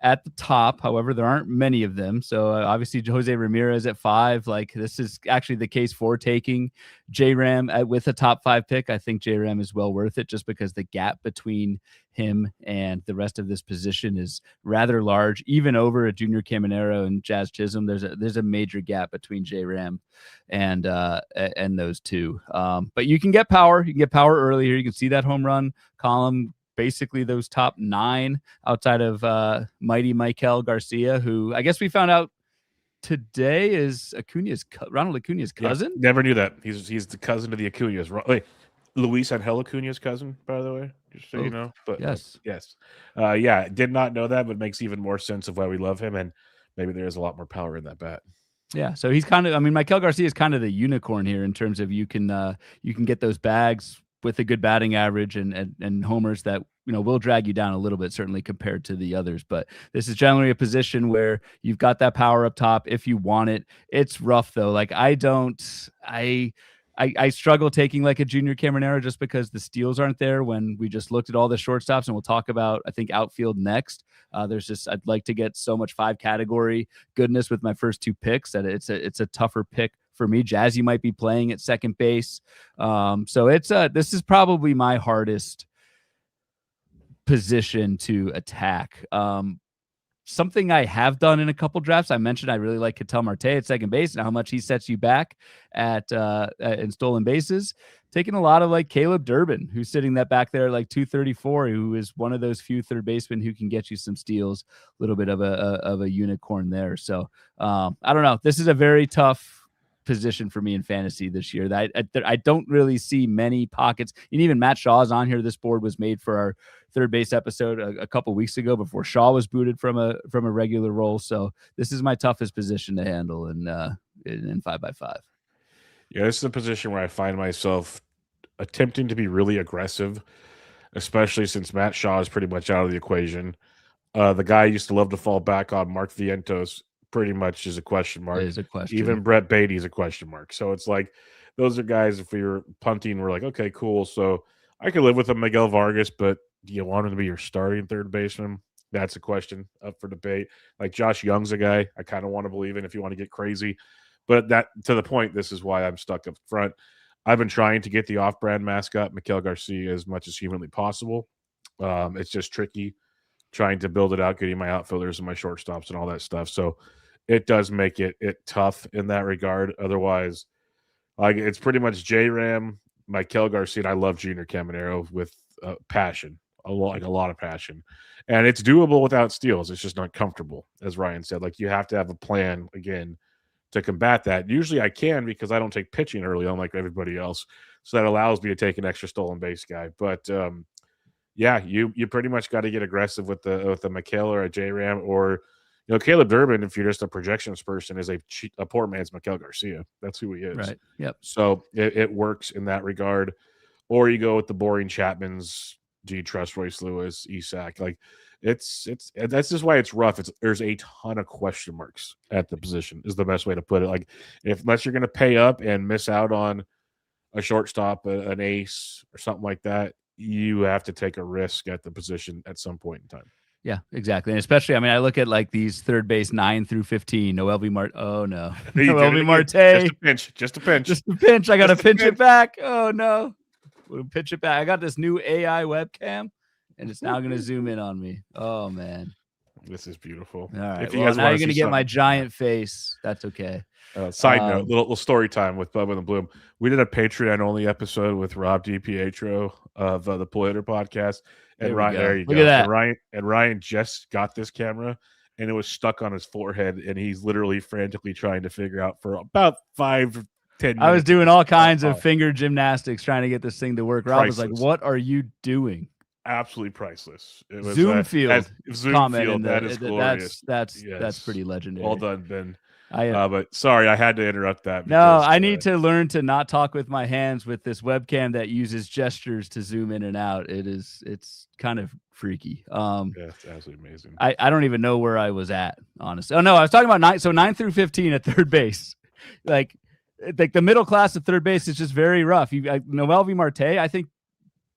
at the top. However, there aren't many of them. So obviously Jose Ramirez at 5. Like, this is actually the case for taking J-Ram with a top 5 pick. I think J-Ram is well worth it just because the gap between him and the rest of this position is rather large. Even over a Junior Caminero and Jazz Chisholm, there's a major gap between J-Ram and those two. But you can get power. You can get power early here. You can see that home run column. Basically those top 9 outside of mighty Michael Garcia, who I guess we found out today is Ronald Acuna's cousin. Yeah, never knew that. He's the cousin of the Acuñas. Wait, Luis Angel Acuña's cousin, by the way, just so you know. But yes. Yeah, did not know that, but makes even more sense of why we love him, and maybe there is a lot more power in that bat. Yeah, so he's kind of, I mean, Michael Garcia is kind of the unicorn here in terms of you can get those bags with a good batting average and homers that, you know, will drag you down a little bit, certainly compared to the others. But this is generally a position where you've got that power up top if you want it. It's rough though. Like, I struggle taking like a Junior Caminero just because the steals aren't there when we just looked at all the shortstops, and we'll talk about, I think, outfield next. I'd like to get so much 5 category goodness with my first 2 picks that it's a tougher pick for me. Jazzy might be playing at second base. So this is probably my hardest position to attack. Something I have done in a couple drafts, I mentioned I really like Ketel Marte at second base and how much he sets you back in stolen bases. Taking a lot of like Caleb Durbin, who's sitting that back there like 234, who is one of those few third basemen who can get you some steals, a little bit of a unicorn there. So I don't know. This is a very tough position for me in fantasy this year. That I don't really see many pockets. And even Matt Shaw's on here. This board was made for our third base episode a couple weeks ago before Shaw was booted from a regular role. So this is my toughest position to handle in 5x5. Yeah, this is a position where I find myself attempting to be really aggressive, especially since Matt Shaw is pretty much out of the equation. The guy I used to love to fall back on, Mark Vientos, pretty much is a question mark. It is a question. Even Brett Beatty is a question mark. So it's like, those are guys, if we were punting, we're like, okay, cool. So I could live with a Miguel Vargas, but do you want him to be your starting third baseman? That's a question up for debate. Like Josh Young's a guy I kind of want to believe in if you want to get crazy. But that, to the point, this is why I'm stuck up front. I've been trying to get the off-brand mascot, Mikel Garcia, as much as humanly possible. It's just tricky trying to build it out, getting my outfielders and my shortstops and all that stuff. So it does make it tough in that regard. Otherwise, like, it's pretty much J-Ram, Mikel Garcia, and I love Junior Caminero with passion, a lot of passion. And it's doable without steals. It's just not comfortable, as Ryan said. Like, you have to have a plan, again, to combat that. Usually I can because I don't take pitching early on like everybody else. So that allows me to take an extra stolen base guy. But yeah, you pretty much got to get aggressive with the Mikel or a J-Ram, or, you know, Caleb Durbin, if you're just a projections person, is a poor man's Mikel Garcia. That's who he is. Right. Yep. So it works in that regard. Or you go with the boring Chapmans. Do you trust Royce Lewis, Isak? Like, that's just why it's rough. There's a ton of question marks at the position, is the best way to put it. Like, unless you're going to pay up and miss out on a shortstop, an ace, or something like that, you have to take a risk at the position at some point in time. Yeah, exactly. And especially, I mean, I look at like these third base 9 through 15. Noelvi Marte. Oh no, Noelvi Marte. Just a pinch. I got to pinch it back. Oh no, we'll pitch it back. I got this new AI webcam, and it's now going to zoom in on me. Oh man, this is beautiful. All right, now you're going to get my giant face. That's okay. Side note, little story time with Bubba and the Bloom. We did a Patreon only episode with Rob DiPietro of the Politer podcast. And Ryan, there you go. Look at that. And Ryan just got this camera, and it was stuck on his forehead, and he's literally frantically trying to figure out for about 5-10 minutes. I was doing all kinds of finger gymnastics trying to get this thing to work. Rob Priceless. was like, "What are you doing?" Absolutely priceless. It was Zoom Field Zoom comment Field. That is glorious. That's pretty legendary. Well done, Ben. But sorry, I had to interrupt that. No, I need to learn to not talk with my hands with this webcam that uses gestures to zoom in and out. It's kind of freaky. Yeah, it's absolutely amazing. I don't even know where I was at, honestly. Oh no, I was talking about 9 through 15 at third base. Like the middle class at third base is just very rough. Noel V. Marte, I think,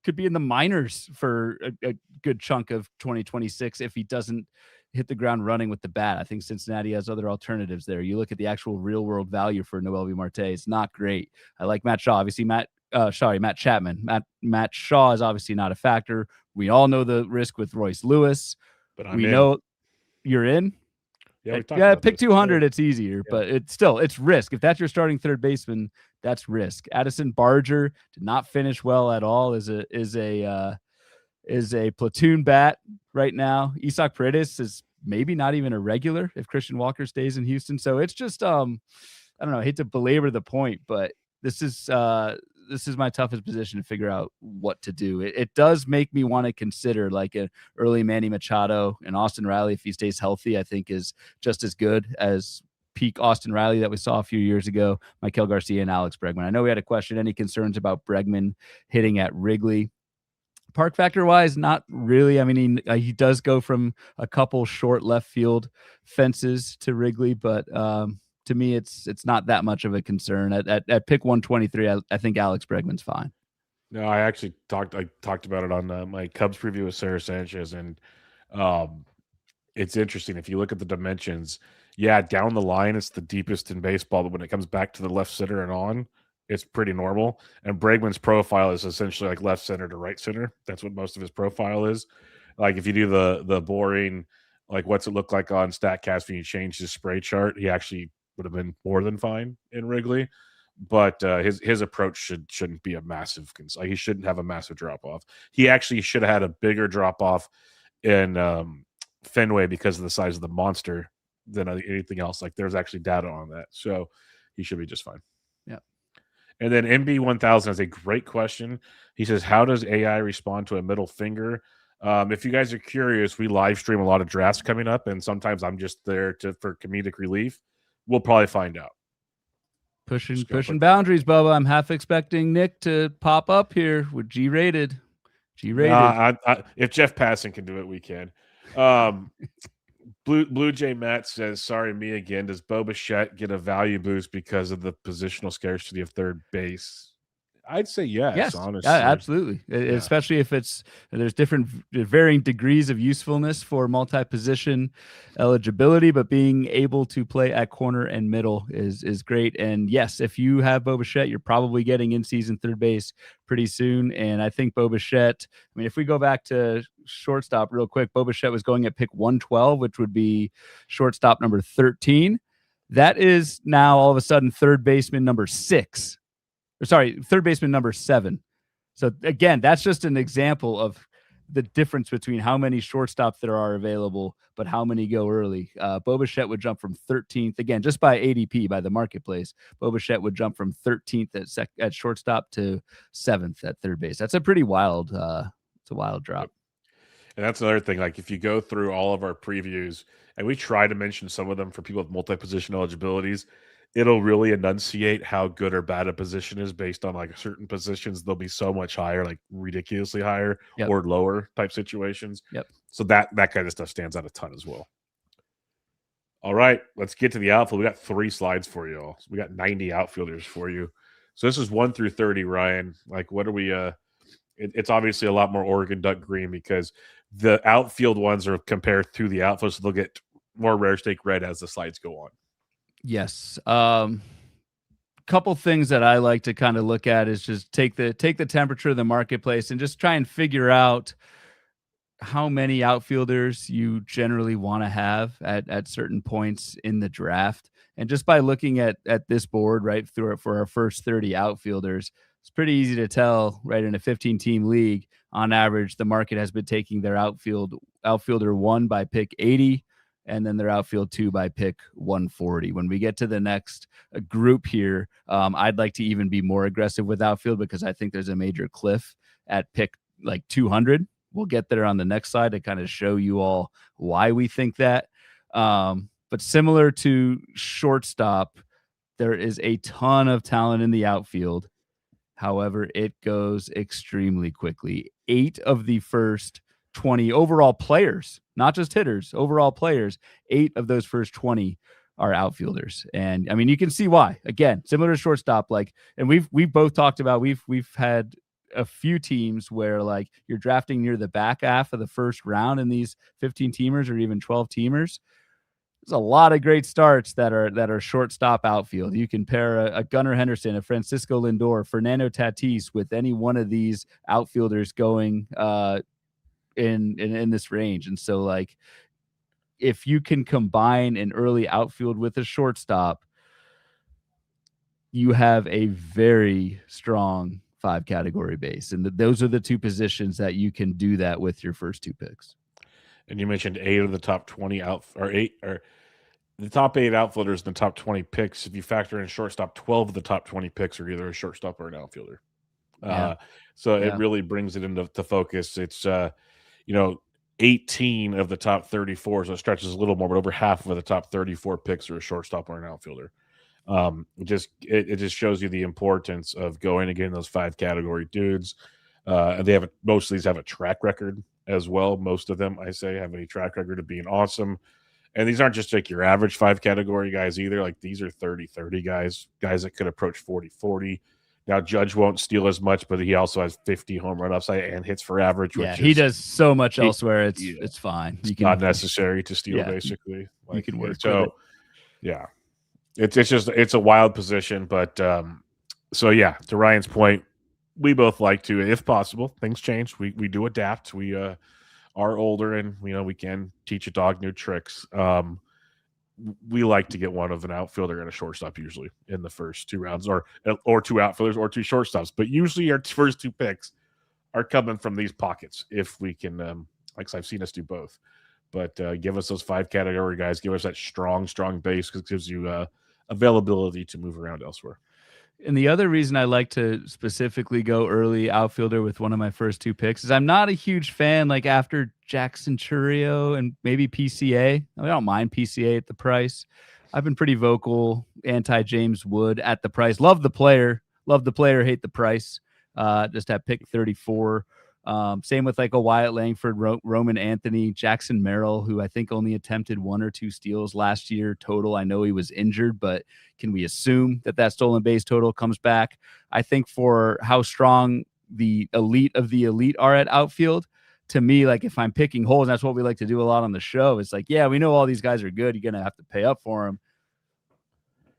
could be in the minors for a good chunk of 2026 if he doesn't hit the ground running with the bat. I think Cincinnati has other alternatives there. You look at the actual real world value for Noel V. Marte, it's not great. I like Matt Shaw. Obviously, Matt Chapman. Matt Shaw is obviously not a factor. We all know the risk with Royce Lewis. But we know you're in. Yeah, pick 200. It's easier, but it's risk. If that's your starting third baseman, that's risk. Addison Barger did not finish well at all. Is a platoon bat right now. Isaac Paredes is maybe not even a regular if Christian Walker stays in Houston. So it's just I don't know. I hate to belabor the point, but this is my toughest position to figure out what to do. It does make me want to consider like an early Manny Machado and Austin Riley if he stays healthy. I think is just as good as peak Austin Riley that we saw a few years ago. Maikel Garcia and Alex Bregman. I know we had a question. Any concerns about Bregman hitting at Wrigley? Park factor wise, not really. I mean, he does go from a couple short left field fences to Wrigley, but to me, it's not that much of a concern. At pick 123, I think Alex Bregman's fine. No, I actually talked about it on my Cubs preview with Sarah Sanchez, and it's interesting if you look at the dimensions. Yeah, down the line, it's the deepest in baseball, but when it comes back to the left center and on, it's pretty normal. And Bregman's profile is essentially like left center to right center. That's what most of his profile is. Like if you do the boring, like what's it look like on StatCast when you change his spray chart, he actually would have been more than fine in Wrigley. But his approach shouldn't be a massive concern. Like he shouldn't have a massive drop off. He actually should have had a bigger drop off in Fenway because of the size of the monster than anything else. Like there's actually data on that, so he should be just fine. Yeah. And then MB1000 has a great question. He says, "How does AI respond to a middle finger?" If you guys are curious, we live stream a lot of drafts coming up, and sometimes I'm just there for comedic relief. We'll probably find out. Pushing boundaries, Bubba. I'm half expecting Nick to pop up here with G-rated. If Jeff Passan can do it, we can. Blue Jay Matt says, "Sorry, me again. Does Bo Bichette get a value boost because of the positional scarcity of third base?" I'd say yes, honestly. Absolutely. Yeah. Especially if there's different varying degrees of usefulness for multi-position eligibility, but being able to play at corner and middle is great. And yes, if you have Bo Bichette, you're probably getting in-season third base pretty soon. And I think Bo Bichette, I mean, if we go back to shortstop real quick, Bo Bichette was going at pick 112, which would be shortstop number 13. That is now all of a sudden third baseman number 6. Third baseman number 7. So again, that's just an example of the difference between how many shortstops there are available, but how many go early. Bo Bichette would jump from 13th, again, just by ADP, by the marketplace. Bo Bichette would jump from 13th at shortstop to 7th at third base. That's a pretty wild, it's a wild drop. And that's another thing. Like if you go through all of our previews, and we try to mention some of them for people with multi-position eligibilities, it'll really enunciate how good or bad a position is based on like certain positions. They'll be so much higher, like ridiculously higher or lower type situations. Yep. So that kind of stuff stands out a ton as well. All right, let's get to the outfield. We got 3 slides for you all. So we got 90 outfielders for you. So this is 1 through 30, Ryan. Like what are we it's obviously a lot more Oregon Duck green because the outfield ones are compared to the outfield, so they'll get more rare stake red as the slides go on. Yes. Couple things that I like to kind of look at is just take the temperature of the marketplace and just try and figure out how many outfielders you generally want to have at certain points in the draft. And just by looking at this board right through it for our first 30 outfielders, it's pretty easy to tell, right? In a 15-team league, on average, the market has been taking their outfielder 1 by pick 80, and then their outfield 2 by pick 140. When we get to the next group here, I'd like to even be more aggressive with outfield because I think there's a major cliff at pick like 200. We'll get there on the next slide to kind of show you all why we think that. But similar to shortstop, there is a ton of talent in the outfield. However, it goes extremely quickly. 8 of the first 20 overall players, not just hitters, overall players, 8 of those first 20 are outfielders. And I mean, you can see why. Again, similar to shortstop, like, and we've both talked about, we've had a few teams where like you're drafting near the back half of the first round in these 15 teamers or even 12 teamers. There's a lot of great starts that are shortstop outfield. You can pair a Gunnar Henderson, a Francisco Lindor, Fernando Tatis with any one of these outfielders going in this range. And so, like, if you can combine an early outfield with a shortstop, you have a very strong 5-category base. And those are the 2 positions that you can do that with your first 2 picks. And you mentioned 8 of the top 20 the top 8 outfielders in the top 20 picks. If you factor in shortstop, 12 of the top 20 picks are either a shortstop or an outfielder. So it really brings it into focus. It's 18 of the top 34, so it stretches a little more, but over half of the top 34 picks are a shortstop or an outfielder. It just shows you the importance of going and getting those 5-category dudes. And most of these have a track record as well. Most of them, I say, have a track record of being awesome. And these aren't just like your average 5-category guys either. Like, these are 30-30 guys that could approach 40-40. Now, Judge won't steal as much, but he also has 50 home run upside and hits for average. Yeah, he does so much elsewhere. It's fine. It's not necessary to steal, basically. Like, you can work so, with it. Yeah. It's a wild position, but so yeah, to Ryan's point, we both like to, if possible, things change. We do adapt. We are older, and we can teach a dog new tricks. We like to get one of an outfielder and a shortstop usually in the first 2 rounds, or 2 outfielders or 2 shortstops. But usually our first 2 picks are coming from these pockets if we can. Like I've seen us do both. But give us those 5-category guys. Give us that strong base, because it gives you availability to move around elsewhere. And the other reason I like to specifically go early outfielder with one of my first 2 picks is I'm not a huge fan, like, after Jackson Chourio and maybe PCA. I don't mind PCA at the price. I've been pretty vocal anti-James Wood at the price. Love the player, hate the price. Just at pick 34. Same with like a Wyatt Langford, Roman Anthony, Jackson Merrill, who I think only attempted 1 or 2 steals last year total. I know he was injured, but can we assume that stolen base total comes back? I think for how strong the elite of the elite are at outfield, to me, like, if I'm picking holes, and that's what we like to do a lot on the show, it's like, yeah, we know all these guys are good. You're going to have to pay up for them.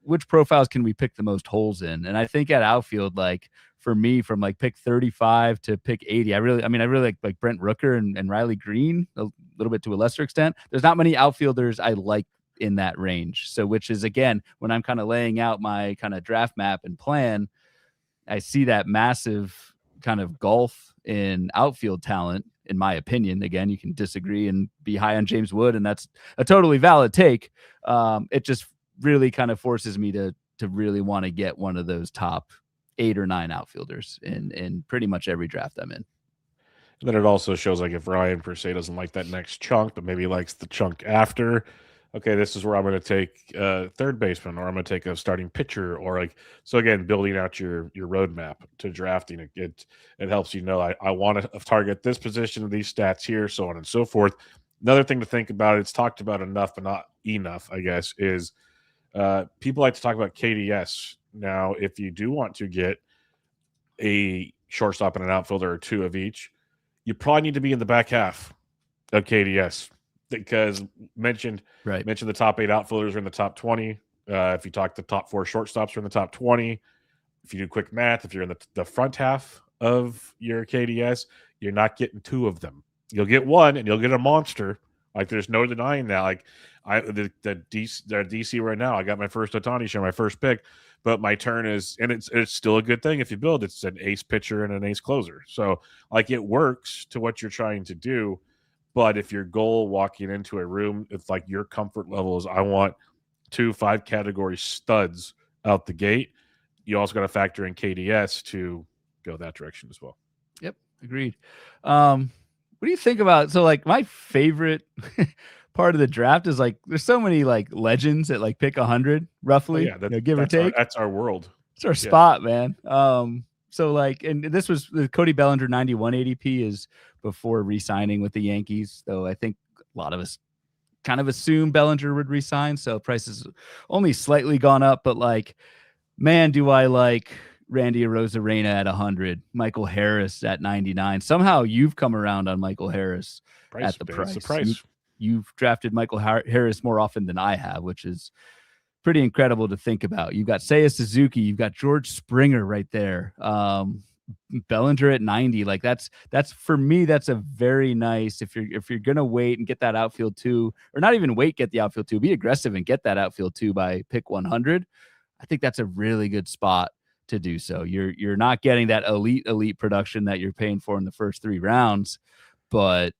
Which profiles can we pick the most holes in? And I think at outfield, like, for me, from like pick 35 to pick 80, I really like Brent Rooker and Riley Green a little bit to a lesser extent. There's not many outfielders I like in that range. So, which is, again, when I'm kind of laying out my kind of draft map and plan, I see that massive kind of gulf in outfield talent, in my opinion. Again, you can disagree and be high on James Wood, and that's a totally valid take. It just really kind of forces me to really want to get one of those top 8 or 9 outfielders in pretty much every draft I'm in. And then it also shows, like, if Ryan per se doesn't like that next chunk, but maybe likes the chunk after, okay, this is where I'm going to take third baseman, or I'm going to take a starting pitcher, or like, so again, building out your roadmap to drafting, it helps I want to target this position, these stats here, so on and so forth. Another thing to think about, it's talked about enough, but not enough, I guess, is people like to talk about KDS. Now, if you do want to get a shortstop and an outfielder or 2 of each, you probably need to be in the back half of KDS, because mentioned the top 8 outfielders are in the top 20. If you talk the top 4 shortstops are in the top 20. If you do quick math, if you're in the front half of your KDS, you're not getting 2 of them. You'll get 1, and you'll get a monster. Like, there's no denying that. Like, the DC right now, I got my first Ohtani share, my first pick, but my turn is, and it's still a good thing if you build. It's an ace pitcher and an ace closer. So, like, it works to what you're trying to do. But if your goal walking into a room, it's like your comfort level is, I want 2 5-category studs out the gate, you also got to factor in KDS to go that direction as well. Yep, agreed. What do you think about, so like my favorite part of the draft is like there's so many like legends at like pick 100 roughly, give or take. That's our world. It's our spot, man. So like, and this was the Cody Bellinger 91 ADP is before re-signing with the Yankees, though I think a lot of us kind of assume Bellinger would resign, so prices only slightly gone up. But like, man, do I like Randy Arozarena at 100, Michael Harris at 99. Somehow you've come around on Michael Harris at the price. You've drafted Michael Harris more often than I have, which is pretty incredible to think about. You've got Seiya Suzuki, you've got George Springer right there. Bellinger at 90. Like that's for me, that's a very nice, if you're gonna wait and get that outfield too, or not even wait, get the outfield too, be aggressive and get that outfield too by pick 100. I think that's a really good spot to do so. You're not getting that elite production that you're paying for in the first 3 rounds, but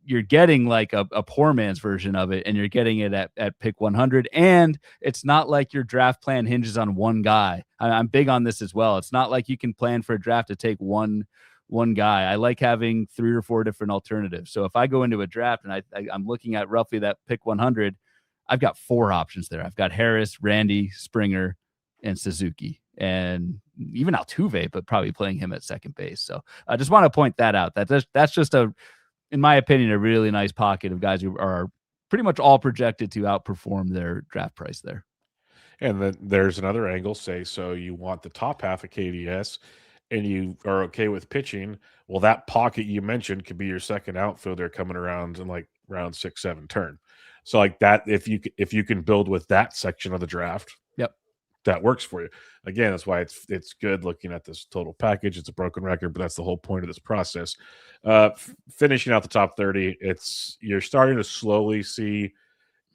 you're getting like a poor man's version of it, and you're getting it at pick 100. And it's not like your draft plan hinges on one guy. I'm big on this as well. It's not like you can plan for a draft to take one guy. I like having 3 or 4 different alternatives. So if I go into a draft and I'm looking at roughly that pick 100, I've got 4 options there. I've got Harris, Randy, Springer, and Suzuki, and even Altuve, but probably playing him at second base. So I just want to point that out. That's just in my opinion, a really nice pocket of guys who are pretty much all projected to outperform their draft price there. And then there's another angle. Say, so you want the top half of KDS and you are okay with pitching. Well, that pocket you mentioned could be your second outfielder coming around in like round 6, 7 turn. So like that, if you can build with that section of the draft, that works for you. Again, that's why it's good looking at this total package. It's a broken record, but that's the whole point of this process. Finishing out the top 30, you're starting to slowly see,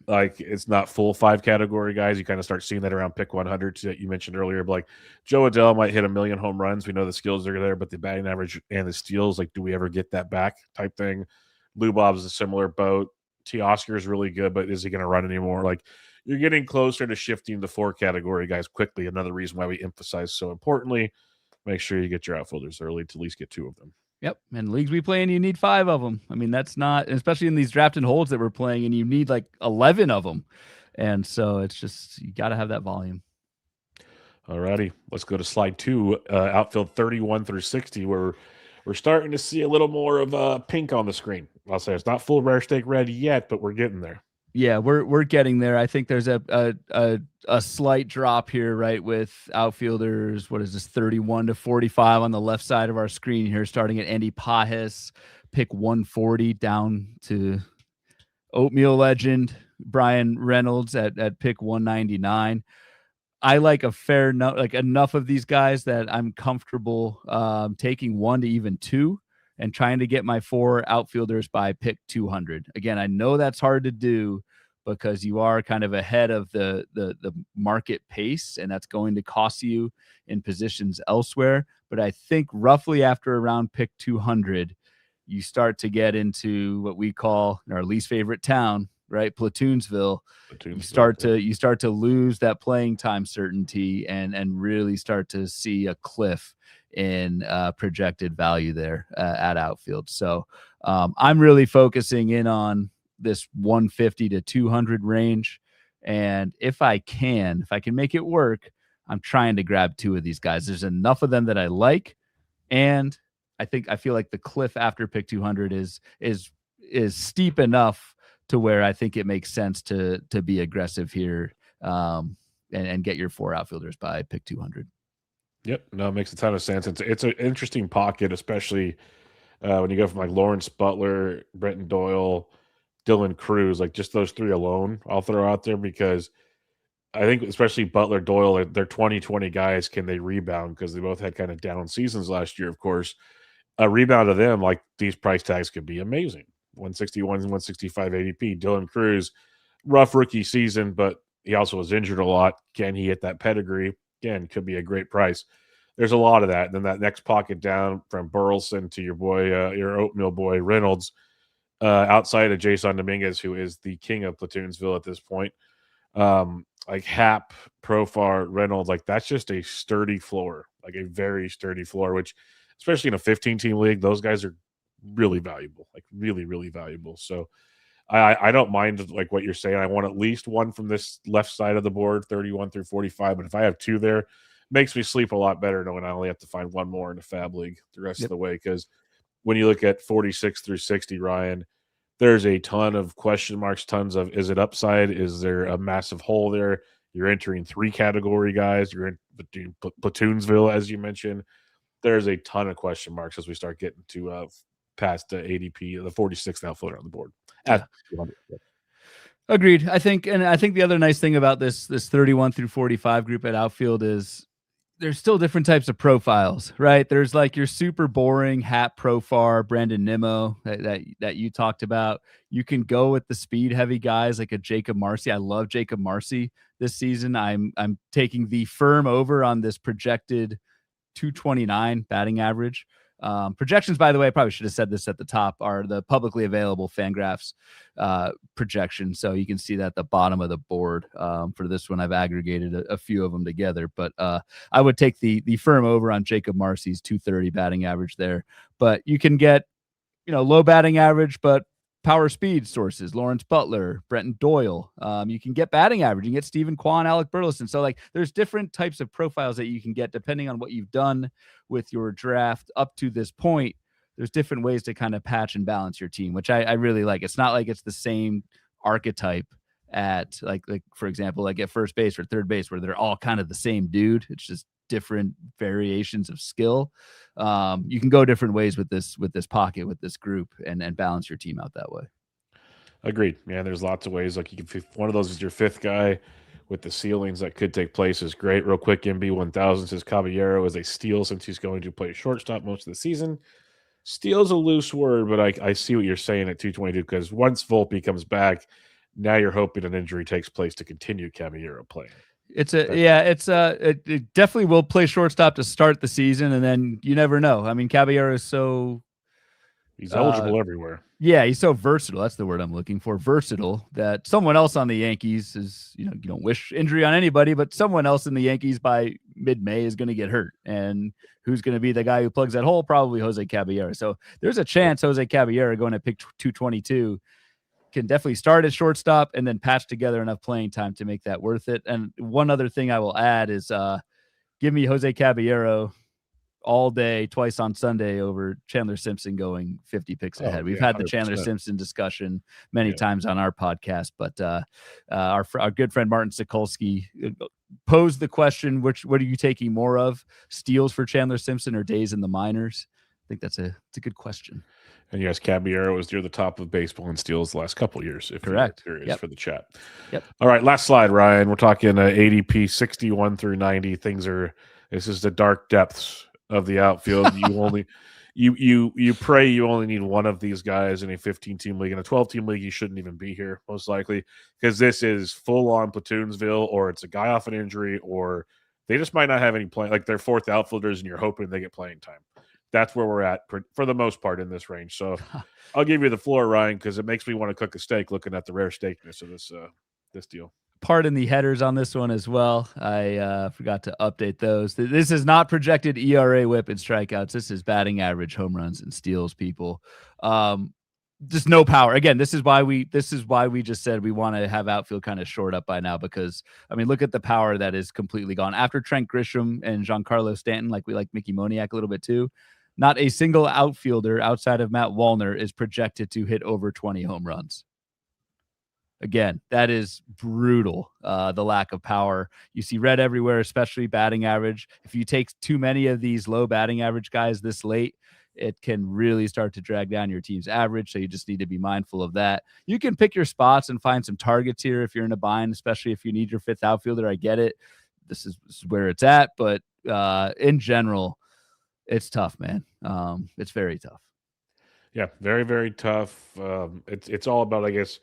like, it's not full 5 category guys. You kind of start seeing that around pick 100 that you mentioned earlier. But like Joe Adele might hit 1 million home runs. We know the skills are there, but the batting average and the steals, like, do we ever get that back type thing? Lou Bob's a similar boat. Teoscar is really good, but is he going to run anymore? Like, you're getting closer to shifting the 4 category guys quickly. Another reason why we emphasize so importantly, make sure you get your outfielders early to at least get 2 of them. Yep. And leagues we play in, you need 5 of them. I mean, that's not, especially in these drafted holds that we're playing, and you need like 11 of them. And so it's just, you got to have that volume. All righty. Let's go to slide 2, outfield 31 through 60, where we're starting to see a little more of pink on the screen. I'll say it's not full rare stake red yet, but we're getting there. Yeah, we're getting there. I think there's a slight drop here, right, with outfielders. What is this, 31 to 45 on the left side of our screen here, starting at Andy Pajes, pick 140, down to Oatmeal legend Brian Reynolds at pick 199. I like a fair like enough of these guys that I'm comfortable taking 1 to even 2. And trying to get my 4 outfielders by pick 200. Again, I know that's hard to do because you are kind of ahead of the market pace, and that's going to cost you in positions elsewhere. But I think roughly after around pick 200, you start to get into what we call our least favorite town, right? Platoonsville. You start to lose that playing time certainty and really start to see a cliff in projected value there at outfield. So I'm really focusing in on this 150 to 200 range. And if I can make it work, I'm trying to grab 2 of these guys. There's enough of them that I like. And I feel like the cliff after pick 200 is steep enough to where I think it makes sense to be aggressive here and get your 4 outfielders by pick 200. Yep. No, it makes a ton of sense. It's an interesting pocket, especially when you go from like Lawrence Butler, Brenton Doyle, Dylan Cruz, like just those 3 alone, I'll throw out there, because I think especially Butler, Doyle, they're 2020 guys. Can they rebound? Because they both had kind of down seasons last year, of course. A rebound of them, like, these price tags could be amazing. 161 and 165 ADP. Dylan Cruz, rough rookie season, but he also was injured a lot. Can he hit that pedigree? Again, could be a great price. There's a lot of that. And then that next pocket down from Burleson to your boy, your Oatmeal boy, Reynolds, outside of Jason Dominguez, who is the king of Platoonsville at this point. Like Hap, Profar, Reynolds, like that's just a sturdy floor, like a very sturdy floor, which especially in a 15-team league, those guys are really valuable, like really, really valuable. So I don't mind like what you're saying. I want at least one from this left side of the board, 31 through 45. But if I have two there, makes me sleep a lot better knowing I only have to find one more in the Fab League the rest of the way. Because when you look at 46 through 60, Ryan, there's a ton of question marks, tons of is it upside? Is there a massive hole there? You're entering 3 category guys. You're in Platoonsville, as you mentioned. There's a ton of question marks as we start getting to past the ADP, the 46th outfielder on the board. Agreed. I think the other nice thing about this 31 through 45 group at outfield is there's still different types of profiles, right? There's like your super boring Hat Profar, Brandon Nimmo that you talked about. You can go with the speed heavy guys like a Jacob Marcy. I love Jacob Marcy this season. I'm taking the firm over on this projected 229 batting average. Projections, by the way, I probably should have said this at the top, are the publicly available Fangraphs projections. So you can see that at the bottom of the board. For this one, I've aggregated a few of them together, but I would take the firm over on Jacob Marcy's 230 batting average there. But you can get, low batting average, but power speed sources, Lawrence Butler, Brenton Doyle. You can get batting average. You can get Stephen Kwan, Alec Burleson. So like there's different types of profiles that you can get depending on what you've done with your draft up to this point. There's different ways to kind of patch and balance your team, which I really like. It's not like it's the same archetype at like for example, like at first base or third base where they're all kind of the same dude. It's just different variations of skill. You can go different ways with this pocket, with this group, and balance your team out that way. Agreed. Yeah, there's lots of ways. Like you can, if one of those is your 5th guy with the ceilings that could take place is great. Real quick, MB1000 says Caballero is a steal since he's going to play shortstop most of the season. Steal's a loose word, but I see what you're saying at 222 because once Volpe comes back, now you're hoping an injury takes place to continue Caballero playing. It definitely will play shortstop to start the season, and then you never know. I mean, Caballero is he's eligible everywhere. Yeah, he's so versatile. That's the word I'm looking for. Versatile that someone else on the Yankees is, you don't wish injury on anybody, but someone else in the Yankees by mid-May is going to get hurt. And who's going to be the guy who plugs that hole? Probably Jose Caballero. So there's a chance Jose Caballero going to pick 222 can definitely start at shortstop and then patch together enough playing time to make that worth it. And one other thing I will add is give me Jose Caballero all day, twice on Sunday over Chandler Simpson going 50 picks ahead. We've had the 100%. Chandler Simpson discussion many times on our podcast, but our good friend Martin Sokolsky posed the question, what are you taking more of, steals for Chandler Simpson or days in the minors? I think it's a good question. And yes, Caballero was near the top of baseball in steals the last couple of years. If correct, you're curious for the chat. Yep. All right, last slide, Ryan. We're talking ADP 61 through 90. This is the dark depths of the outfield. You pray you only need one of these guys in a 15-team league. In a 12-team league, you shouldn't even be here, most likely, because this is full-on Platoonsville, or it's a guy off an injury, or they just might not have any play. Like they're 4th outfielders, and you're hoping they get playing time. That's where we're at for the most part in this range. So I'll give you the floor, Ryan, because it makes me want to cook a steak looking at the rare steakness of this deal. Pardon the headers on this one as well. I forgot to update those. This is not projected ERA, whip, and strikeouts. This is batting average, home runs, and steals, people. Just no power. Again, this is why we just said we want to have outfield kind of short up by now, because I mean, look at the power that is completely gone after Trent Grisham and Giancarlo Stanton. Like we like Mickey Moniak a little bit too. Not a single outfielder outside of Matt Wallner is projected to hit over 20 home runs. Again, that is brutal. The lack of power. You see red everywhere, especially batting average. If you take too many of these low batting average guys this late, it can really start to drag down your team's average. So you just need to be mindful of that. You can pick your spots and find some targets here if you're in a bind, especially if you need your 5th outfielder. I get it. This is where it's at. But in general, it's tough, man. It's very tough. Yeah, very, very tough. It's all about, I guess,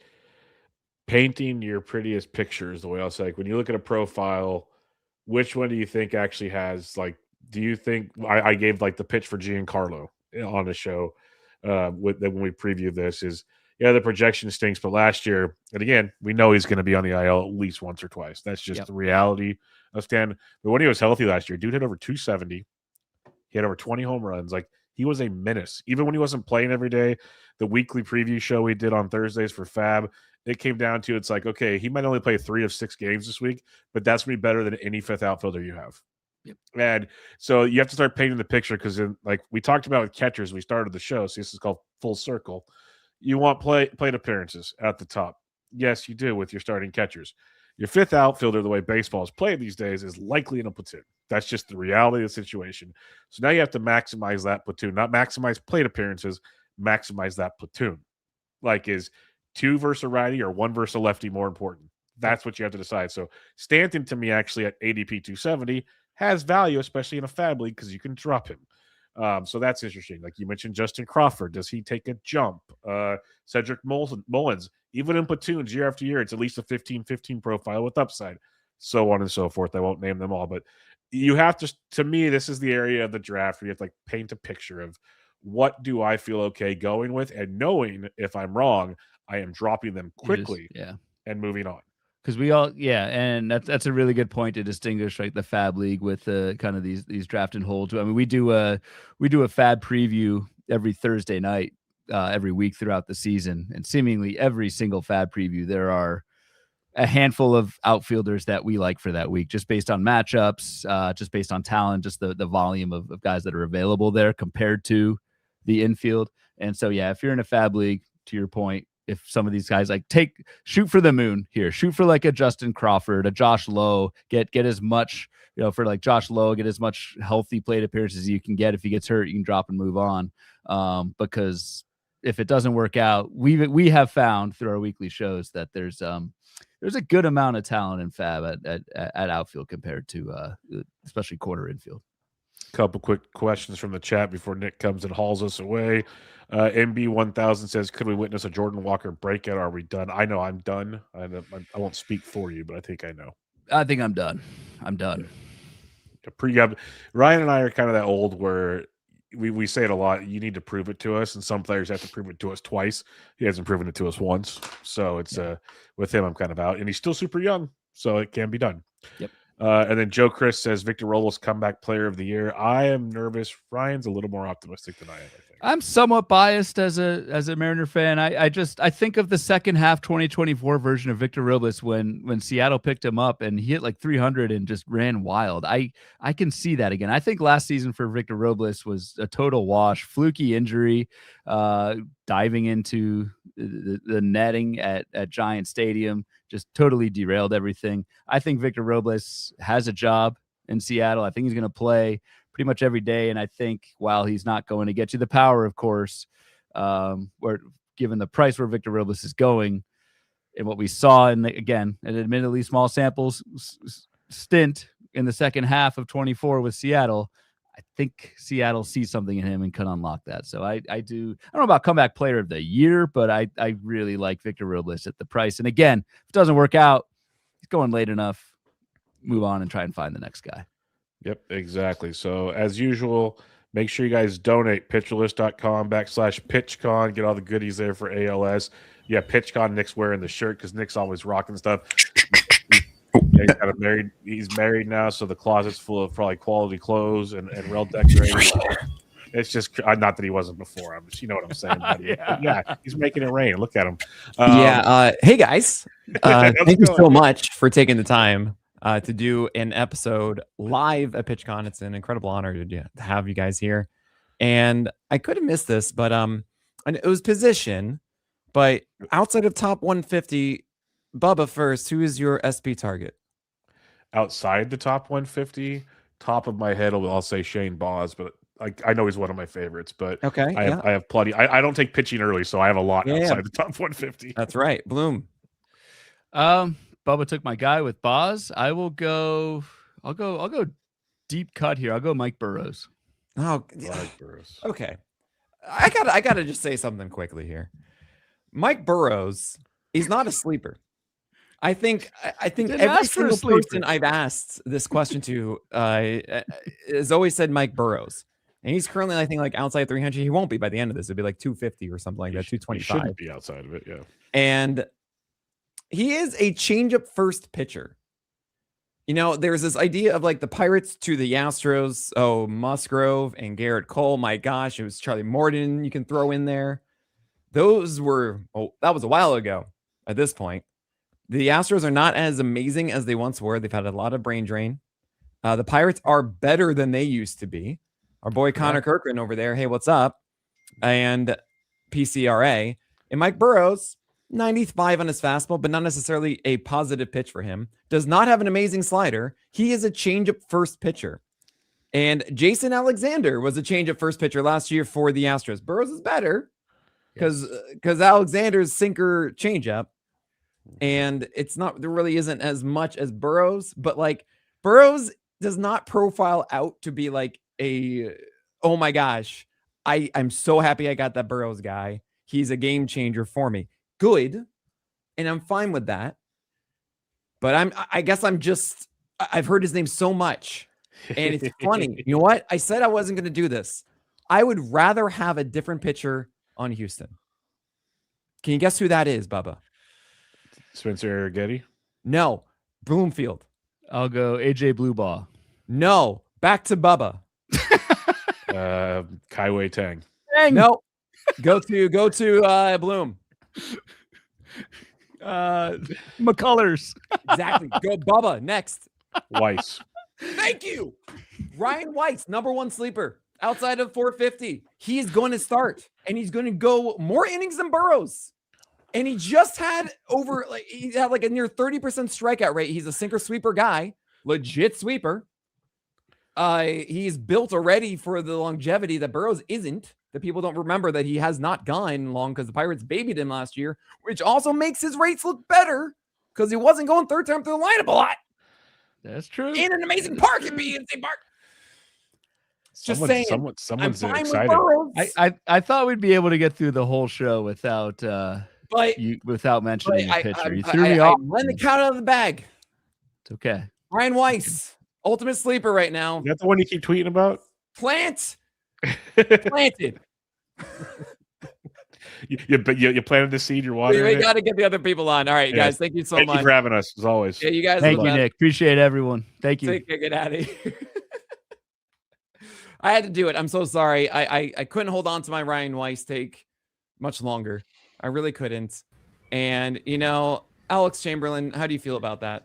painting your prettiest pictures, the way I'll say. Like, when you look at a profile, which one do you think actually has, like, do you think I gave like the pitch for Giancarlo on the show when we previewed this is, the projection stinks, but last year, and again, we know he's going to be on the IL at least once or twice. That's just the reality of Stan. But when he was healthy last year, dude hit over 270. He had over 20 home runs. Like, he was a menace. Even when he wasn't playing every day, the weekly preview show we did on Thursdays for Fab, it came down to it's like, okay, he might only play 3 of 6 games this week, but that's going to be better than any fifth outfielder you have. Yep. And so you have to start painting the picture because, like we talked about with catchers, we started the show. So this is called full circle. You want plate appearances at the top. Yes, you do with your starting catchers. Your fifth outfielder, the way baseball is played these days, is likely in a platoon. That's just the reality of the situation. So now you have to maximize that platoon, not maximize plate appearances, maximize that platoon. Like, is 2 versus a righty or 1 versus a lefty more important? That's what you have to decide. So Stanton, to me, actually at ADP 270 has value, especially in a Fab league, because you can drop him. So that's interesting. Like you mentioned, Justin Crawford, does he take a jump? Cedric Mullins, even in platoons year after year, it's at least a 15-15 profile with upside, so on and so forth. I won't name them all, but you have to me, this is the area of the draft where you have to like paint a picture of what do I feel okay going with, and knowing if I'm wrong, I am dropping them quickly and moving on. Because we all, and that's a really good point to distinguish like the Fab League with kind of these draft and hold. I mean, we do a Fab preview every Thursday night, every week throughout the season, and seemingly every single Fab preview there are a handful of outfielders that we like for that week, just based on matchups, just based on talent, just the volume of guys that are available there compared to the infield. And so, if you're in a Fab League, to your point, if some of these guys like shoot for the moon here, shoot for like a Justin Crawford, a Josh Lowe, get as much, for like Josh Lowe, get as much healthy plate appearances as you can get. If he gets hurt, you can drop and move on. Because if it doesn't work out, we have found through our weekly shows that there's a good amount of talent in Fab at outfield compared to especially quarter infield. Couple quick questions from the chat before Nick comes and hauls us away. MB1000 says, could we witness a Jordan Walker breakout? Are we done? I know I'm done. I won't speak for you, but I think I know. I think I'm done. Ryan and I are kind of that old where we say it a lot. You need to prove it to us, and some players have to prove it to us twice. He hasn't proven it to us once. So it's with him, I'm kind of out. And he's still super young, so it can be done. Yep. And then Joe Chris says Victor Robles comeback player of the year. I am nervous. Ryan's a little more optimistic than I am, I think. I'm somewhat biased as a Mariner fan. I think of the second half 2024 version of Victor Robles when Seattle picked him up and he hit like 300 and just ran wild. I can see that again. I think last season for Victor Robles was a total wash, fluky injury, diving into the netting at Giant Stadium, just totally derailed everything. I think Victor Robles has a job in Seattle. I think he's going to play pretty much every day. And I think while he's not going to get you the power, of course, where given the price where Victor Robles is going and what we saw in an admittedly small samples stint in the second half of 24 with Seattle, I think Seattle sees something in him and can unlock that. So I don't know about comeback player of the year, but I really like Victor Robles at the price. And again, if it doesn't work out, he's going late enough, move on and try and find the next guy. Yep, exactly. So as usual, make sure you guys donate pitcherlist.com/PitchCon. Get all the goodies there for ALS. Yeah, PitchCon. Nick's wearing the shirt because Nick's always rocking stuff. He's married now, so the closet's full of probably quality clothes and well decorated. It's just not that he wasn't before. You know what I'm saying? Yeah, he's making it rain. Look at him. Hey guys, thank you so much for taking the time to do an episode live at PitchCon. It's an incredible honor to have you guys here. And I could have missed this, but it was position. But outside of top 150, Bubba first, who is your SP target? Outside the top 150, top of my head, I'll say Shane Boz, but I know he's one of my favorites. But okay, I have plenty. I don't take pitching early, so I have a lot outside the top 150. That's right, Bloom. Bubba took my guy with Boz. I'll go deep cut here. I'll go Mike Burrows. Oh, Mike Burrows. Okay. I gotta just say something quickly here. Mike Burrows is not a sleeper. I think every single person I've asked this question to has always said Mike Burrows. And he's currently, I think, like outside 300. He won't be by the end of this. It'll be like 250 or something like that, 225. He shouldn't be outside of it, yeah. And he is a changeup first pitcher. there's this idea of like the Pirates to the Astros. Oh, Musgrove and Garrett Cole. My gosh, it was Charlie Morton you can throw in there. Those were, that was a while ago at this point. The Astros are not as amazing as they once were. They've had a lot of brain drain. The Pirates are better than they used to be. Our boy Connor Kirkland over there. Hey, what's up? And PCRA. And Mike Burrows, 95 on his fastball, but not necessarily a positive pitch for him. Does not have an amazing slider. He is a changeup first pitcher. And Jason Alexander was a changeup first pitcher last year for the Astros. Burrows is better because Alexander's sinker changeup. And it's not, there really isn't as much as Burrows, but like Burrows does not profile out to be like oh my gosh, I'm so happy I got that Burrows guy. He's a game changer for me. Good. And I'm fine with that. But I guess I've heard his name so much. And it's funny. You know what? I said I wasn't going to do this. I would rather have a different pitcher on Houston. Can you guess who that is, Bubba? Spencer Getty? No. Bloomfield. I'll go AJ Bluebaugh. No. Back to Bubba. Kaiwei Tang. No. Go to Bloom. McCullers. Exactly. Go Bubba. Next. Weiss. Thank you. Ryan Weiss, number one sleeper outside of 450. He's going to start and he's going to go more innings than Burrows. And he just had he had like a near 30% strikeout rate. He's a sinker sweeper guy, legit sweeper. He's built already for the longevity that Burrows isn't. That people don't remember that he has not gone long because the Pirates babied him last year, which also makes his rates look better because he wasn't going third time through the lineup a lot. That's true. In an amazing park at PNC Park. Just saying. Someone's I'm fine excited. with Burrows. I thought we'd be able to get through the whole show without mentioning a pitcher. You threw me off. Let the cat out of the bag. It's okay. Ryan Weiss, ultimate sleeper right now. Is that the one you keep tweeting about? Planted. You planted the seed. You're watering We got to get the other people on. All right, guys. Thank you so much. Thank you for having us, as always. Yeah, you guys. Thank you, Nick. Appreciate everyone. Thank you. Get out of here. I had to do it. I'm so sorry. I couldn't hold on to my Ryan Weiss take much longer. I really couldn't. And Alex Chamberlain, how do you feel about that?